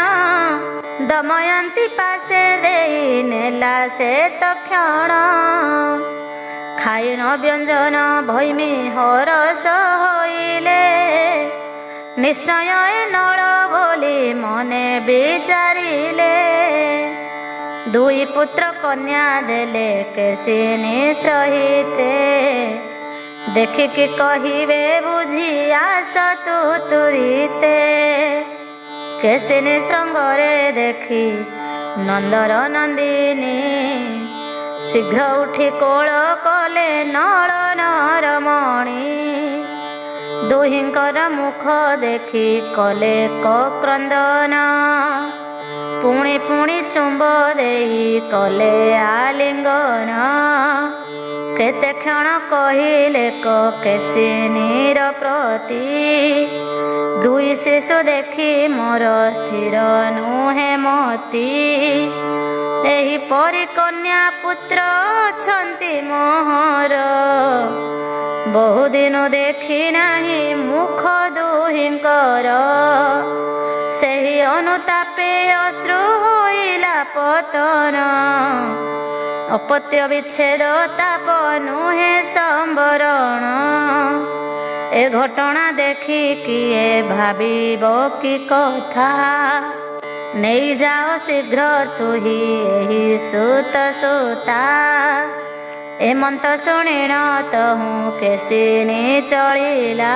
ଦମୟନ୍ତୀ ପାଶେ ଦେଇ ନେଲା ସେ ତକ୍ଷଣ। ଖାଇଣ ବ୍ୟଞ୍ଜନ ଭୈମୀ ହରସ ହୋଇଲେ। ନିଶ୍ଚୟ ଏ ନଳ ବୋଲି ମନେ ବିଚାରିଲେ। ଦୁଇ ପୁତ୍ର କନ୍ୟା ଦେଲେ କେଶିନୀ ସହିତେ। ଦେଖିକି କହିବେ ବୁଝି ଆସ ତୁ ତୁରିତେ। କେଶିନୀ ସଙ୍ଗରେ ଦେଖି ନନ୍ଦର ନନ୍ଦିନୀ। ଶୀଘ୍ର ଉଠି କୋଳ କଲେ ନଳ ନରମଣି। ଦୁହିଁଙ୍କର ମୁଖ ଦେଖି କଲେ କ୍ରନ୍ଦନ। ପୁଣି ପୁଣି ଚୁମ୍ବ ଦେଇ କଲେ ଆଲିଙ୍ଗନ। କେତେ କ୍ଷଣ କହିଲେ କେଶିନୀର ପ୍ରତି। ଦୁଇ ଶିଶୁ ଦେଖି ମୋର ସ୍ଥିର ନୁହେଁ ମତି। ଏହିପରି କନ୍ୟା ପୁତ୍ର ଅଛନ୍ତି ମୋହର। ବହୁଦିନ ଦେଖି ନାହିଁ ମୁଖ ଦୁହିଁଙ୍କର। ସେହି ଅନୁତାପେ ଅଶ୍ରୁ ହୋଇଲା ପତନ। ଅପତ୍ୟ ବିଚ୍ଛେଦ ତାପ ନୁହେଁ ସମ୍ବରଣ। ଏ ଘଟଣା ଦେଖି କିଏ ଭାବିବ କି କଥା। ନେଇଯାଅ ଶୀଘ୍ର ତୁହି ଏହି ସୁତ ସୁତା। ଏମନ୍ତ ଶୁଣିଣ ତହୁଁ କେସିନି ଚଳିଲା।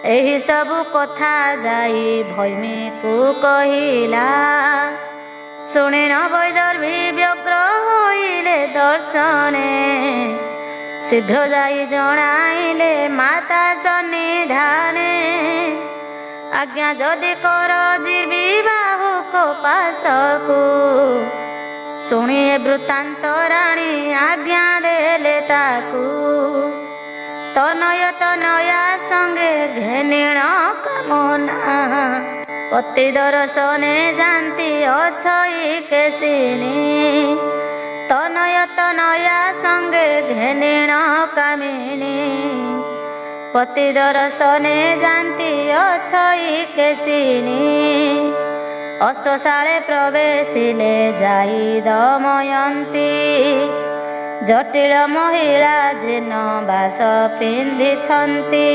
ଏହି ସବୁ କଥା ଯାଇ ଭୈମୀକୁ କହିଲା। ଶୁଣିଣ ବୈଦର୍ଭୀ ବ୍ୟଗ୍ର ହୋଇଲେ ଦର୍ଶନେ, ଶୀଘ୍ର ଯାଇ ଜଣାଇଲେ ମାତା ସନ୍ନିଧାନେ। ଆଜ୍ଞା ଯଦି କର ଯିବି ବାହୁକ ପାଶକୁ, ଶୁଣି ଏ ବୃତ୍ତାନ୍ତ ରାଣୀ ଆଜ୍ଞା ଦେଲେ ତାକୁ। ତନୟା ସଙ୍ଗେ ଘେନିଣ କାମନା, ପତି ଦର୍ଶନେ ଯାନ୍ତି ଅଛଇ କେଶିନୀ। ତନୟା ସଙ୍ଗେ ଘେନିଣ କାମିନୀ, ପତି ଦର୍ଶନେ ଯାନ୍ତି ଅଛଇ କେଶିନୀ। ଅଶ୍ୱଶାଳେ ପ୍ରବେଶିଲେ ଯାଇ ଦମୟନ୍ତୀ, ଜଟିଳ ମହିଳା ଜୀର୍ଣ୍ଣ ବାସ ପିନ୍ଧିଛନ୍ତି।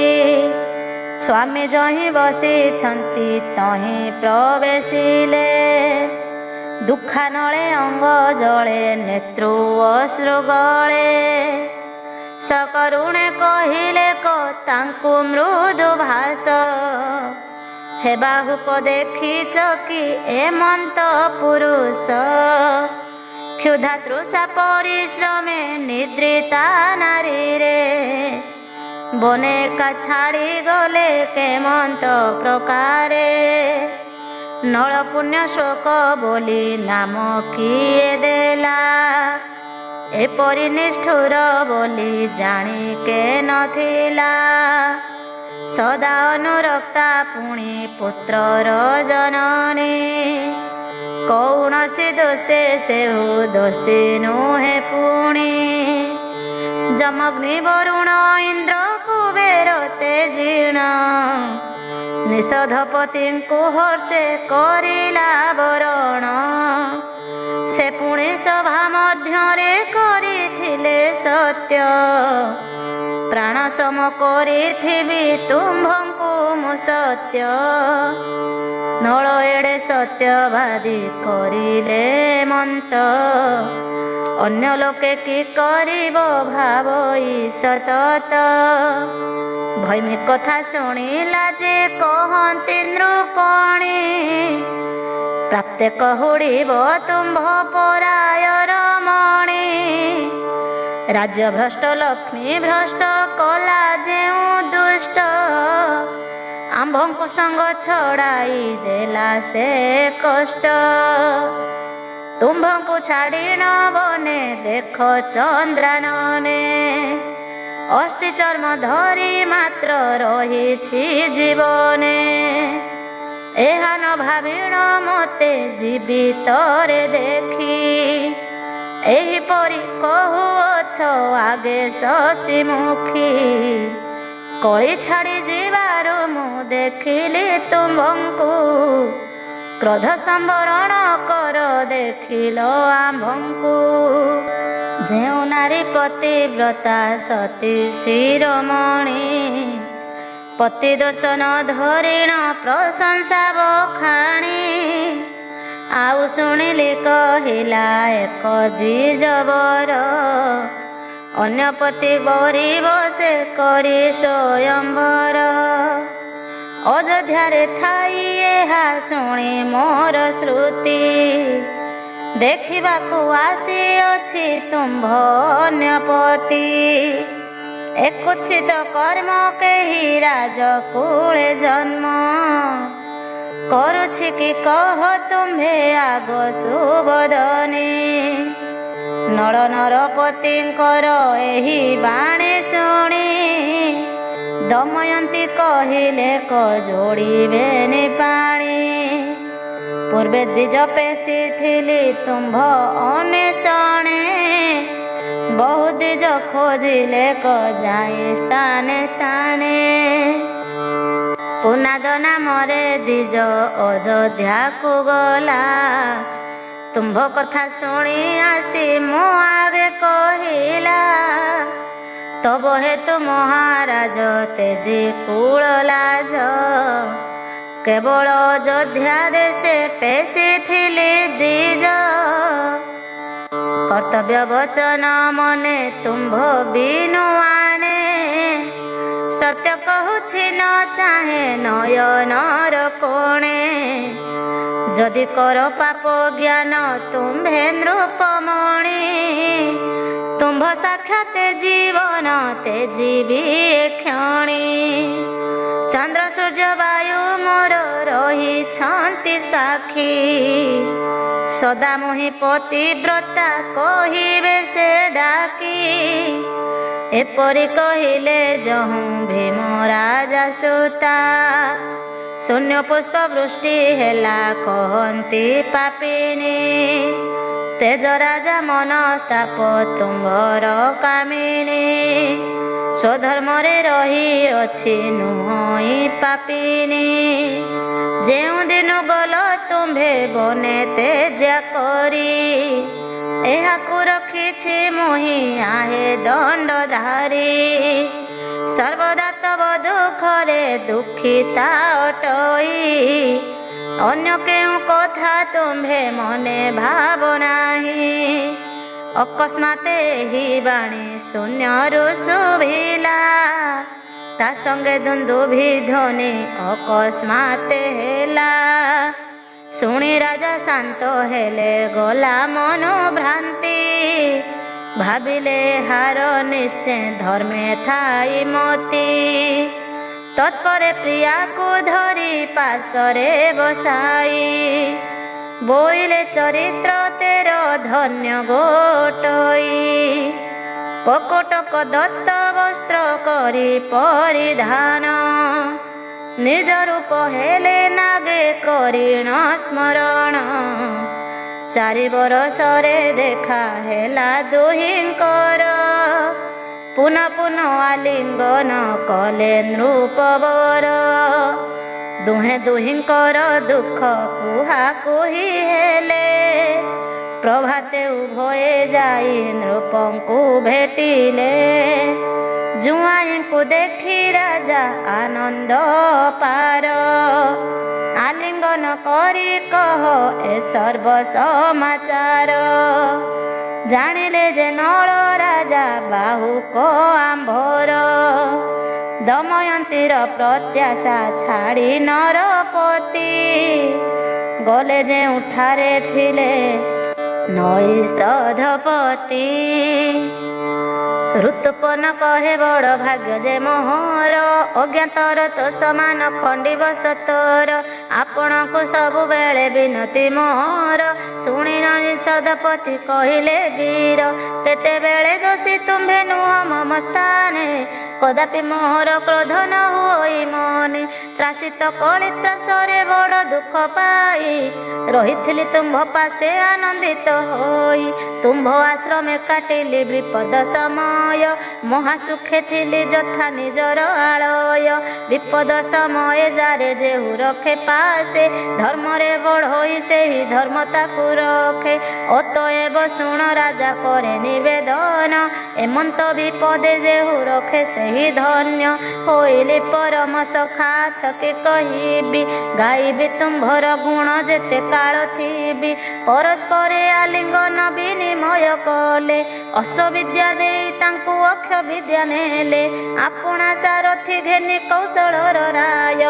ସ୍ୱାମୀ ଯହିଁ ବସିଛନ୍ତି ତହିଁ ପ୍ରବେଶିଲେ, ଦୁଃଖାନଳେ ଅଙ୍ଗ ଜଳେ ନେତ୍ରୁ ଅଶ୍ରୁ ଗଳେ। ସକରୁଣେ କହିଲେ ତାଙ୍କୁ ମୃଦୁ ଭାଷ, ହେ ବାହୁକ ଦେଖିଛ କି ଏମନ୍ତ ପୁରୁଷ। କ୍ଷୁଧା ତୃଷା ପରିଶ୍ରମେ ନିଦ୍ରିତା ନାରୀରେ, ବନେ ଏକା ଛାଡ଼ି ଗଲେ କେମନ୍ତ ପ୍ରକାରେ। ନଳ ପୁଣ୍ୟ ଶୋକ ବୋଲି ନାମ କିଏ ଦେଲା, ଏପରି ନିଷ୍ଠୁର ବୋଲି ଜାଣି କେ ନଥିଲା। ସଦା ଅନୁରକ୍ତା ପୁଣି ପୁତ୍ରର ଜନନୀ, କୌଣସି ଦୋଷେ ସେହୁ ଦୋଷୀ ନୁହେଁ ପୁଣି। ଯମଗ୍ନି ବରୁଣ ଇନ୍ଦ୍ର କୁବେର ତେଜିଣ, ନିଷଧପତିଙ୍କୁ ହର୍ଷେ କରିଲା ବରଣ। ସେ ପୁଣି ସଭା ମଧ୍ୟରେ କରିଥିଲେ ସତ୍ୟ, ପ୍ରାଣ ସମ କରିଥିବି ତୁମ୍ଭଙ୍କୁ ମୁଁ ସତ୍ୟ। ନଳ ଏଡ଼େ ସତ୍ୟବାଦୀ କରିଲେ ମନ୍ତ, ଅନ୍ୟ ଲୋକେ କି କରିବ ଭାବଇ ସତତ। ଭୈମୀ କଥା ଶୁଣିଲା ଯେ କହନ୍ତି ନୃପଣୀ, ପ୍ରାପ୍ତେ କହୁଡ଼ିବ ତୁମ୍ଭ ପରାୟ ରମଣୀ। ରାଜ୍ୟ ଭ୍ରଷ୍ଟ ଲକ୍ଷ୍ମୀ ଭ୍ରଷ୍ଟ କଲା ଯେଉଁ ଦୁଷ୍ଟ, ଆମ୍ଭଙ୍କୁ ସଙ୍ଗ ଛଡ଼ାଇ ଦେଲା ସେ କଷ୍ଟ। ତୁମ୍ଭଙ୍କୁ ଛାଡ଼ି ନ ବନେ ଦେଖ ଚନ୍ଦ୍ରାନନେ, ଅସ୍ଥି ଚର୍ମ ଧରି ମାତ୍ର ରହିଛି ଜୀବନେ। ଏହା ନ ଭାବିଣ ମୋତେ ଜୀବିତରେ ଦେଖି, ଏହିପରି କହୁଅଛ ଆଗେ ଶଶିମୁଖୀ। କଳି ଛାଡ଼ି ଯିବାରୁ ମୁଁ ଦେଖିଲି ତୁମ୍ଭଙ୍କୁ, କ୍ରୋଧ ସମ୍ବରଣ କର ଦେଖିଲ ଆମ୍ଭଙ୍କୁ। ଯେଉଁ ନାରୀ ପତିବ୍ରତା ସତୀ ଶିରୋମଣି, ପତି ଦୋଷ ନ ଧରିଣ ପ୍ରଶଂସା ବଖାଣି। ଆଉ ଶୁଣିଲି କହିଲା ଏକ ଦ୍ୱିଜବର, ଅନ୍ୟ ପତି ଗରିବ ସେ କରି ସ୍ୱୟଂବର। ଅଯୋଧ୍ୟାରେ ଥାଇ ଏହା ଶୁଣି ମୋର ଶ୍ରୁତି, ଦେଖିବାକୁ ଆସିଅଛି ତୁମ୍ଭ ଅନ୍ୟପତି। ଏକୁତ୍ସିତ କର୍ମ କେହି ରାଜକୁଳେ ଜନ୍ମ, କରୁଛି କି କହ ତୁମ୍ଭେ ଆଗ ସୁବଦନେ। ନଳ ନରପତିଙ୍କର ଏହି ବାଣୀ ଶୁଣି, ଦମୟନ୍ତୀ କହିଲେ କ ଯୋଡ଼ିବେନି ପାଣି। ପୂର୍ବେ ଦ୍ୱିଜ ପେଶିଥିଲି ତୁମ୍ଭ ଅନ୍ୱେଷଣେ, ବହୁ ଦ୍ୱିଜ ଖୋଜିଲେ କ ଯାଇ ସ୍ଥାନେ ସ୍ଥାନେ। ପୁନାଦ ନାମରେ ଦ୍ୱିଜ ଅଯୋଧ୍ୟାକୁ ଗଲା, ତୁମ୍ଭ କଥା ଶୁଣି ଆସି ମୋ ଆଗେ କହିଲା। ତବ ହେତୁ ମହାରାଜ ତେଜି କୁଳ ଲାଜ, କେବଳ ଅଯୋଧ୍ୟା ଦେଶେ ପେଶିଥିଲି ଦ୍ୱିଜ। କର୍ତ୍ତବ୍ୟ ବଚନ ମନେ ତୁମ୍ଭ ବିନୁ ଆଣେ। ସତ୍ୟ କହୁଛି ନ ଚାହେଁ ନୟନର କୋଣେ। ଯଦି କର ପାପ ଜ୍ଞାନ ତୁମ୍ଭେ ନୃପମଣି। ତୁମ୍ଭ ସାକ୍ଷାତ ଜୀବନ ତେଜିବି କ୍ଷଣି। ଚନ୍ଦ୍ର ସୂର୍ଯ୍ୟ ବାୟୁ ମୋର ରହିଛନ୍ତି ସାକ୍ଷୀ। ସଦା ମୋହି ପତିବ୍ରତା କହିବେ ସେ ଡାକି। ଏପରି କହିଲେ ଯହୁଁ ଭୀମ ରାଜା ସୁତା। ଶୂନ୍ୟ ପୁଷ୍ପ ବୃଷ୍ଟି ହେଲା କହନ୍ତି ପାପିନୀ। ତେଜ ରାଜା ମନସ୍ତାପ ତୁମ୍ଭର କାମିନୀ। ସ୍ୱଧର୍ମରେ ରହିଅଛି ନୁହଁ ପାପିନୀ। ଯେଉଁ ଦିନ ଗଲ ତୁମ୍ଭେ ବନେ ତେଜା କରି। ଏହାକୁ ରଖିଛି ମୁହିଁ ଆହେ ଦଣ୍ଡଧାରୀ। ସର୍ବଦା ତବ ଦୁଃଖରେ ଦୁଃଖିତା ଅଟଇ। ଅନ୍ୟ କେଉଁ କଥା ତୁମ୍ଭେ ମନେ ଭାବ ନାହିଁ। ଅକସ୍ମାତେ ଏହି ବାଣୀ ଶୂନ୍ୟରୁ ଶୁଭିଲା। ତା ସଙ୍ଗେ ଦୁନ୍ଦୁଭି ଧ୍ୱନି ଅକସ୍ମାତେ ହେଲା। ଶୁଣି ରାଜା ଶାନ୍ତ ହେଲେ ଗଲା ମନୋଭ୍ରାନ୍ତି। ଭାବିଲେ ହାର ନିଶ୍ଚୟ ଧର୍ମେ ଥାଇ ମତି। ତତ୍ପରେ ପ୍ରିୟାକୁ ଧରି ପାଶରେ ବସାଇ। ବୋଇଲେ ଚରିତ୍ର ତେର ଧନ୍ୟ ଗୋଟଇ। କକଟକ ଦତ୍ତ ବସ୍ତ୍ର କରି ପରିଧାନ। ନିଜ ରୂପ ହେଲେ ନାଗେ କରିଣ ସ୍ମରଣ। 4 ବରଷରେ ଦେଖା ହେଲା ଦୁହିଁଙ୍କର। ପୁନଃ ପୁନଃ ଆଲିଙ୍ଗନ କଲେ ନୃପବର। ଦୁହେଁ ଦୁହିଁଙ୍କର ଦୁଃଖ କୁହାକୁହି ହେଲେ। ପ୍ରଭାତେ ଉଭୟେ ଯାଇ ନୃପଙ୍କୁ ଭେଟିଲେ। ଜୁଆଇଙ୍କୁ ଦେଖି ରାଜା ଆନନ୍ଦ ପାର। ଆଲିଙ୍ଗନ କରି କହ ଏ ସର୍ବ ସମାଚାର। ଜାଣିଲେ ଯେ ନଳ ରାଜା ବାହୁକ ଆମ୍ଭର। ଦମୟନ୍ତୀର ପ୍ରତ୍ୟାଶା ଛାଡ଼ି ନରପତି। ଗଲେ ଯେଉଁଠାରେ ଥିଲେ ନୈଷଧପତି। ଋତୁପନ କହେ ବଡ଼ ଭାଗ୍ୟ ଯେ ମୋହର। ଅଜ୍ଞାତର ତ ସମାନ ଖଣ୍ଡିବ ସତର। ଆପଣଙ୍କୁ ସବୁବେଳେ ବିନତି ମୋହର। ଶୁଣି ନୈଷଧପତି କହିଲେ ଗିର। କେତେବେଳେ ଦୋଷୀ ତୁମ୍ଭେ ନୁହଁ ମମ ସ୍ଥାନେ। କଦାପି ମୋହର କ୍ରୋଧ ନ ହୋଇ ମନେ। ତ୍ରାସିତ କଳି ତ୍ରାସରେ ବଡ଼ ଦୁଃଖ ପାଇ। ରହିଥିଲି ତୁମ୍ଭ ପାଶେ ଆନନ୍ଦିତ ହୋଇ। ତୁମ୍ଭ ଆଶ୍ରମେ କାଟିଲି ବିପଦ ସମୟ। ମହାସୁଖେ ଥିଲି ଯଥା ନିଜର ଆଳୟ। ବିପଦ ସମୟ ଯାରେ ଯେହୁ ରଖେ ପାଶେ। ଧର୍ମରେ ବଢ଼ୋଇ ସେହି ଧର୍ମ ତାକୁ ରଖେ। ଅତଏବ ଶୁଣ ରାଜା କରେ ନିବେଦନ। ଏମନ୍ତ ବିପଦେ ଯେହୁ ରଖେ ସେହି ଧନ୍ୟ। ହୋଇଲି ପରମ ସଖା ଛକି କହିବି। ଗାଇବି ତୁମ୍ଭର ଗୁଣ ଯେତେ କାଳ ଥିବି। ପରସ୍ପରେ ଆଲିଙ୍ଗନ ବିନିମୟ କଲେ। ଅଶ୍ୱବିଦ୍ୟା ଦେଇ ତାଙ୍କୁ ଅକ୍ଷ ବିଦ୍ୟା ନେଲେ। ଆପଣା ସାରଥି ଘେନି କୌଶଳର ରାୟ।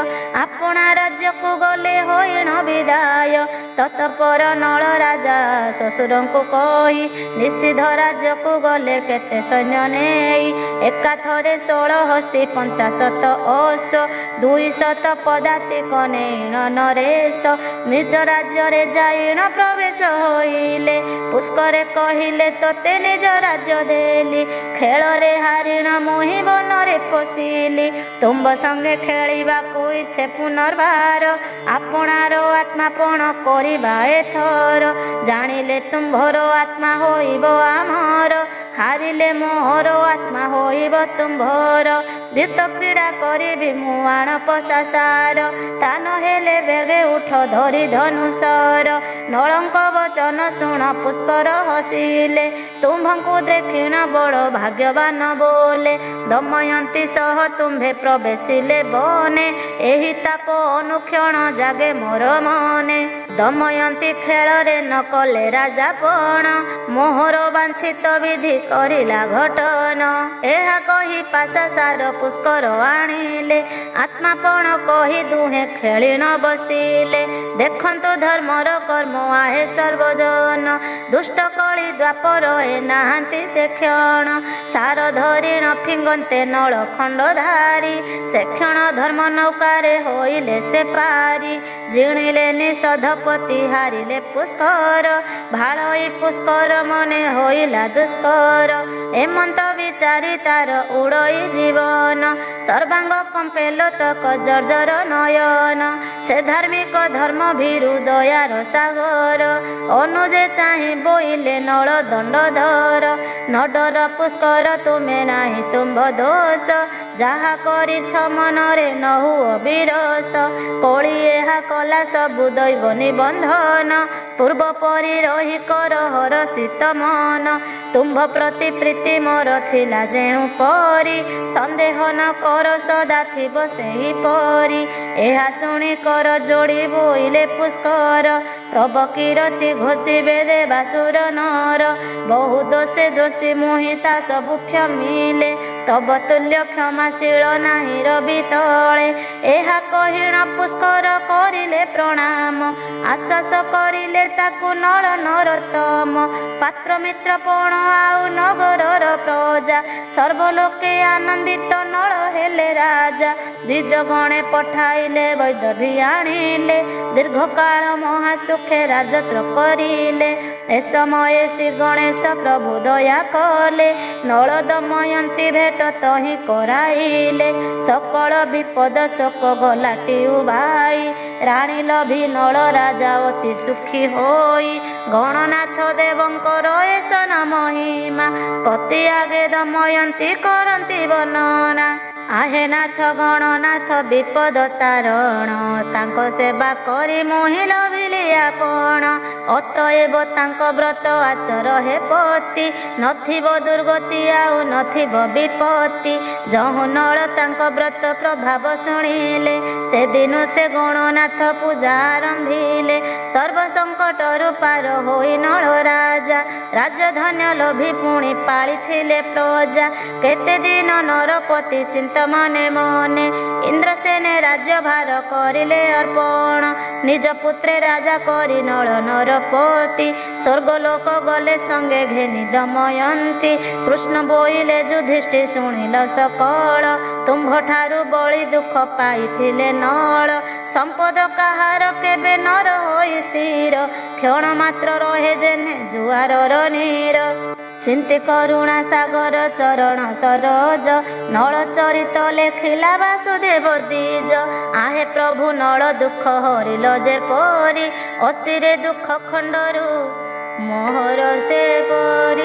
ଆପଣା ରାଜ୍ୟକୁ ଗଲେ ହୋଇଣ ବିଦାୟ। ତତଃପର ନଳ ରାଜା ଶ୍ୱଶୁରଙ୍କୁ କହି। ନିଷିଦ୍ଧ ରାଜ୍ୟକୁ ଗଲେ କେତେ ସୈନ୍ୟ ନେଇ। ଏକାଥରେ 16 ହସ୍ତୀ 50 ଅଶ୍ୱ। 200 ପଦାତିକ ନେଇଣ ନରେଶ। ନିଜ ରାଜ୍ୟରେ ଯାଇଣ ପ୍ରବେଶ ହୋଇଲେ। ପୁଷ୍କରେ କହିଲେ ତୋତେ ନିଜ ରାଜ୍ୟ ଦେଲି। ଖେଳରେ ହାରିଣ ମୁହିଁ ବନରେ ପଶିଲି। ତୁମ୍ଭ ସଙ୍ଗେ ଖେଳିବାକୁ ଇଚ୍ଛେ ପୁନର୍ବାର। ଆପଣାର ଆତ୍ମାପଣ କରିବା ଏଥର। ଜାଣିଲେ ତୁମ୍ଭର ଆତ୍ମା ହୋଇବ ଆମର। ହାରିଲେ ମୋହର ଆତ୍ମା ହୋଇବ ତୁମ୍ଭର। ଦ୍ୱିତ କ୍ରୀଡ଼ା କରିବି ମୁଁ ଆଣ ପଶାସାର। ତା ନହେଲେ ବେଗେ ଉଠ ଧରି ଧନୁଷର। ନଳଙ୍କ ବଚନ ଶୁଣ ପୁଷ୍କର ହସିଲେ। ତୁମ୍ଭଙ୍କୁ ଦେଖିଣ ବଡ଼ ଭାଗ୍ୟବାନ ବୋଲେ। ଦମୟନ୍ତୀ ସହ ତୁମ୍ଭେ ପ୍ରବେଶିଲେ ବନେ। ଏହି ତାପ ଅନୁକ୍ଷଣ ଜାଗେ ମୋର ମନେ। ଦମୟନ୍ତୀ ଖେଳରେ ନ କଲେ ରାଜା ପଣ। ମୋହର ବାଞ୍ଛିତ ବିଧି କରିଲା ଘଟନ। ଏହା କହି ପାଶା ସାର ପୁଷ୍କର ଆଣିଲେ, ଆତ୍ମାପଣ କହି ଦୁହେଁ ଖେଳି ନ ବସିଲେ। ଦେଖନ୍ତୁ ଧର୍ମର କର୍ମ ଆହେ ସର୍ବଜନ, ଦୁଷ୍ଟ କଳି ଦ୍ୱାପର ଏ ନାହାନ୍ତି ସେ କ୍ଷଣ। ସାର ଧରି ନ ଫିଙ୍ଗନ୍ତେ ନଳ ଖଣ୍ଡ ଧାରି, ସେ କ୍ଷଣ ଧର୍ମ ନୌକାରେ ହୋଇଲେ ସେ ପାରି। ଜିଣିଲେ ନିଷଧପତି ହାରିଲେ ପୁଷ୍କର, ଭାଳଇ ପୁଷ୍କର ମନେ ହୋଇଲା ଦୁଷ୍କର। ଏମନ୍ତ ବିଚାରି ତାର ଉଡ଼ଇ ଜୀବନ, ସର୍ବାଙ୍ଗ କମ୍ପେ ଲୋତକ ଜର୍ଜର ନୟନ। ସେ ଧାର୍ମିକ ଧର୍ମ ଭୀରୁ ଦୟାର ସାଗର, ଅନୁଜେ ଚାହିଁ ବୋଇଲେ ନଳ ଦଣ୍ଡଧର। ନ ଡର ପୁଷ୍କର ତୁମେ ନାହିଁ ତୁମ୍ଭ ଦୋଷ, ଯାହା କରିଛ ମନରେ ନ ହୁଅ ବିରସ। କଳି ଏହା କଲା ସବୁ ଦୈବ ନିବନ୍ଧନ, ପୂର୍ବ ପରି ରହି କର ହରଷିତ ମନ। ତୁମ୍ଭ ପ୍ରତି ପ୍ରୀତି ମୋର ଥିଲା ଯେଉଁ ପରି, ସନ୍ଦେହ ନ କର ସଦା ଥିବ ସେହିପରି। ଏହା ଶୁଣି କର ଯୋଡ଼ି ବୋଇଲେ ପୁଷ୍କର, ତବ କୀରତି ଘୋଷିବେ ଦେବାସୁର ନର। ବହୁ ଦୋଷେ ଦୋଷୀ ମୁହିଁତା ସବୁ କ୍ଷମିଲେ, ତବ ତୁଲ୍ୟ କ୍ଷମାଶୀଳ ନାହିଁ ରବି ତଳେ। ଏହା କହିଣ ପୁଷ୍କର କରିଲେ ପ୍ରଣାମ, ଆଶ୍ୱାସ କରିଲେ ତାକୁ ନଳ ନରୋତ୍ତମ। ପାତ୍ର ମିତ୍ର ପଣ ଆଉ ନଗରର ପ୍ରଜା, ସର୍ବଲୋକେ ଆନନ୍ଦିତ ନଳ ହେଲେ ରାଜା। ଦ୍ୱିଜ ଗଣେ ପଠାଇଲେ ବୈଦର୍ଭୀ ଆଣିଲେ, ଦୀର୍ଘକାଳ ମହାସୁଖେ ରାଜତ୍ର କରିଲେ। ଏ ସମୟେ ଶ୍ରୀ ଗଣେଶ ପ୍ରଭୁ ଦୟା କଲେ, ନଳ ଦମୟନ୍ତୀ ଭେଟ ତହିଁ କରାଇଲେ। ସକଳ ବିପଦ ଶୋକ ଗଲାଟି ଉଭାଇ, ରାଣୀ ଲଭି ନଳ ରାଜା ଅତି ସୁଖୀ ହୋଇ। ଗଣନାଥ ଦେବଙ୍କର ଏସନ ମହିମା, ପତି ଆଗେ ଦମୟନ୍ତୀ କରନ୍ତି ବର୍ଣ୍ଣନା। ଆହେ ନାଥ ଗଣନାଥ ବିପଦ ତାରଣ, ତାଙ୍କ ସେବା କରି ମୋହିଲ ଭିଲି ଆପଣ। ଅତଏବ ତାଙ୍କ ବ୍ରତ ଆଚର ହେ ପତି, ନଥିବ ଦୁର୍ଗତି ଆଉ ନଥିବ ବିପତ୍ତି। ଯହୁଁ ନଳ ତାଙ୍କ ବ୍ରତ ପ୍ରଭାବ ଶୁଣିଲେ, ସେଦିନ ସେ ଗଣନାଥ ପୂଜା ଆରମ୍ଭିଲେ। ସର୍ବ ସଙ୍କଟରୁ ପାର ହୋଇ ନଳ ରାଜା, ରାଜଧନ୍ୟ ଲୋଭି ପୁଣି ପାଳିଥିଲେ ପ୍ରଜା। କେତେ ଦିନ ନରପତି ଚିନ୍ତ ମନେ ମନେ, ଇନ୍ଦ୍ରସେନେ ରାଜ୍ୟଭାର କରିଲେ ଅର୍ପଣ। ନିଜ ପୁତ୍ରେ ରାଜା କରି ନଳ ନରପତି, ସ୍ୱର୍ଗଲୋକ ଗଲେ ସଙ୍ଗେ ଘେନି ଦମୟନ୍ତୀ। କୃଷ୍ଣ ବୋଇଲେ ଯୁଧିଷ୍ଠି ଶୁଣିଲ ସକଳ, ତୁମ୍ଭଠାରୁ ବଳି ଦୁଃଖ ପାଇଥିଲେ ନଳ। ସମ୍ପଦ କାହାର କେବେ ନର ହୋଇ ସ୍ଥିର, କ୍ଷଣ ମାତ୍ର ରହେ ଯେନେ ଜୁଆରର ନୀର। ଚିନ୍ତି କରୁଣା ସାଗର ଚରଣ ସରୋଜ, ନଳ ଚରିତ ଲେଖିଲା ବାସୁଦେବ ଦ୍ୱିଜ। ଆହେ ପ୍ରଭୁ ନଳ ଦୁଃଖ ହରିଲ ଯେପରି, ଅଚିରେ ଦୁଃଖ ଖଣ୍ଡରୁ ମୋହର ସେ ପରି।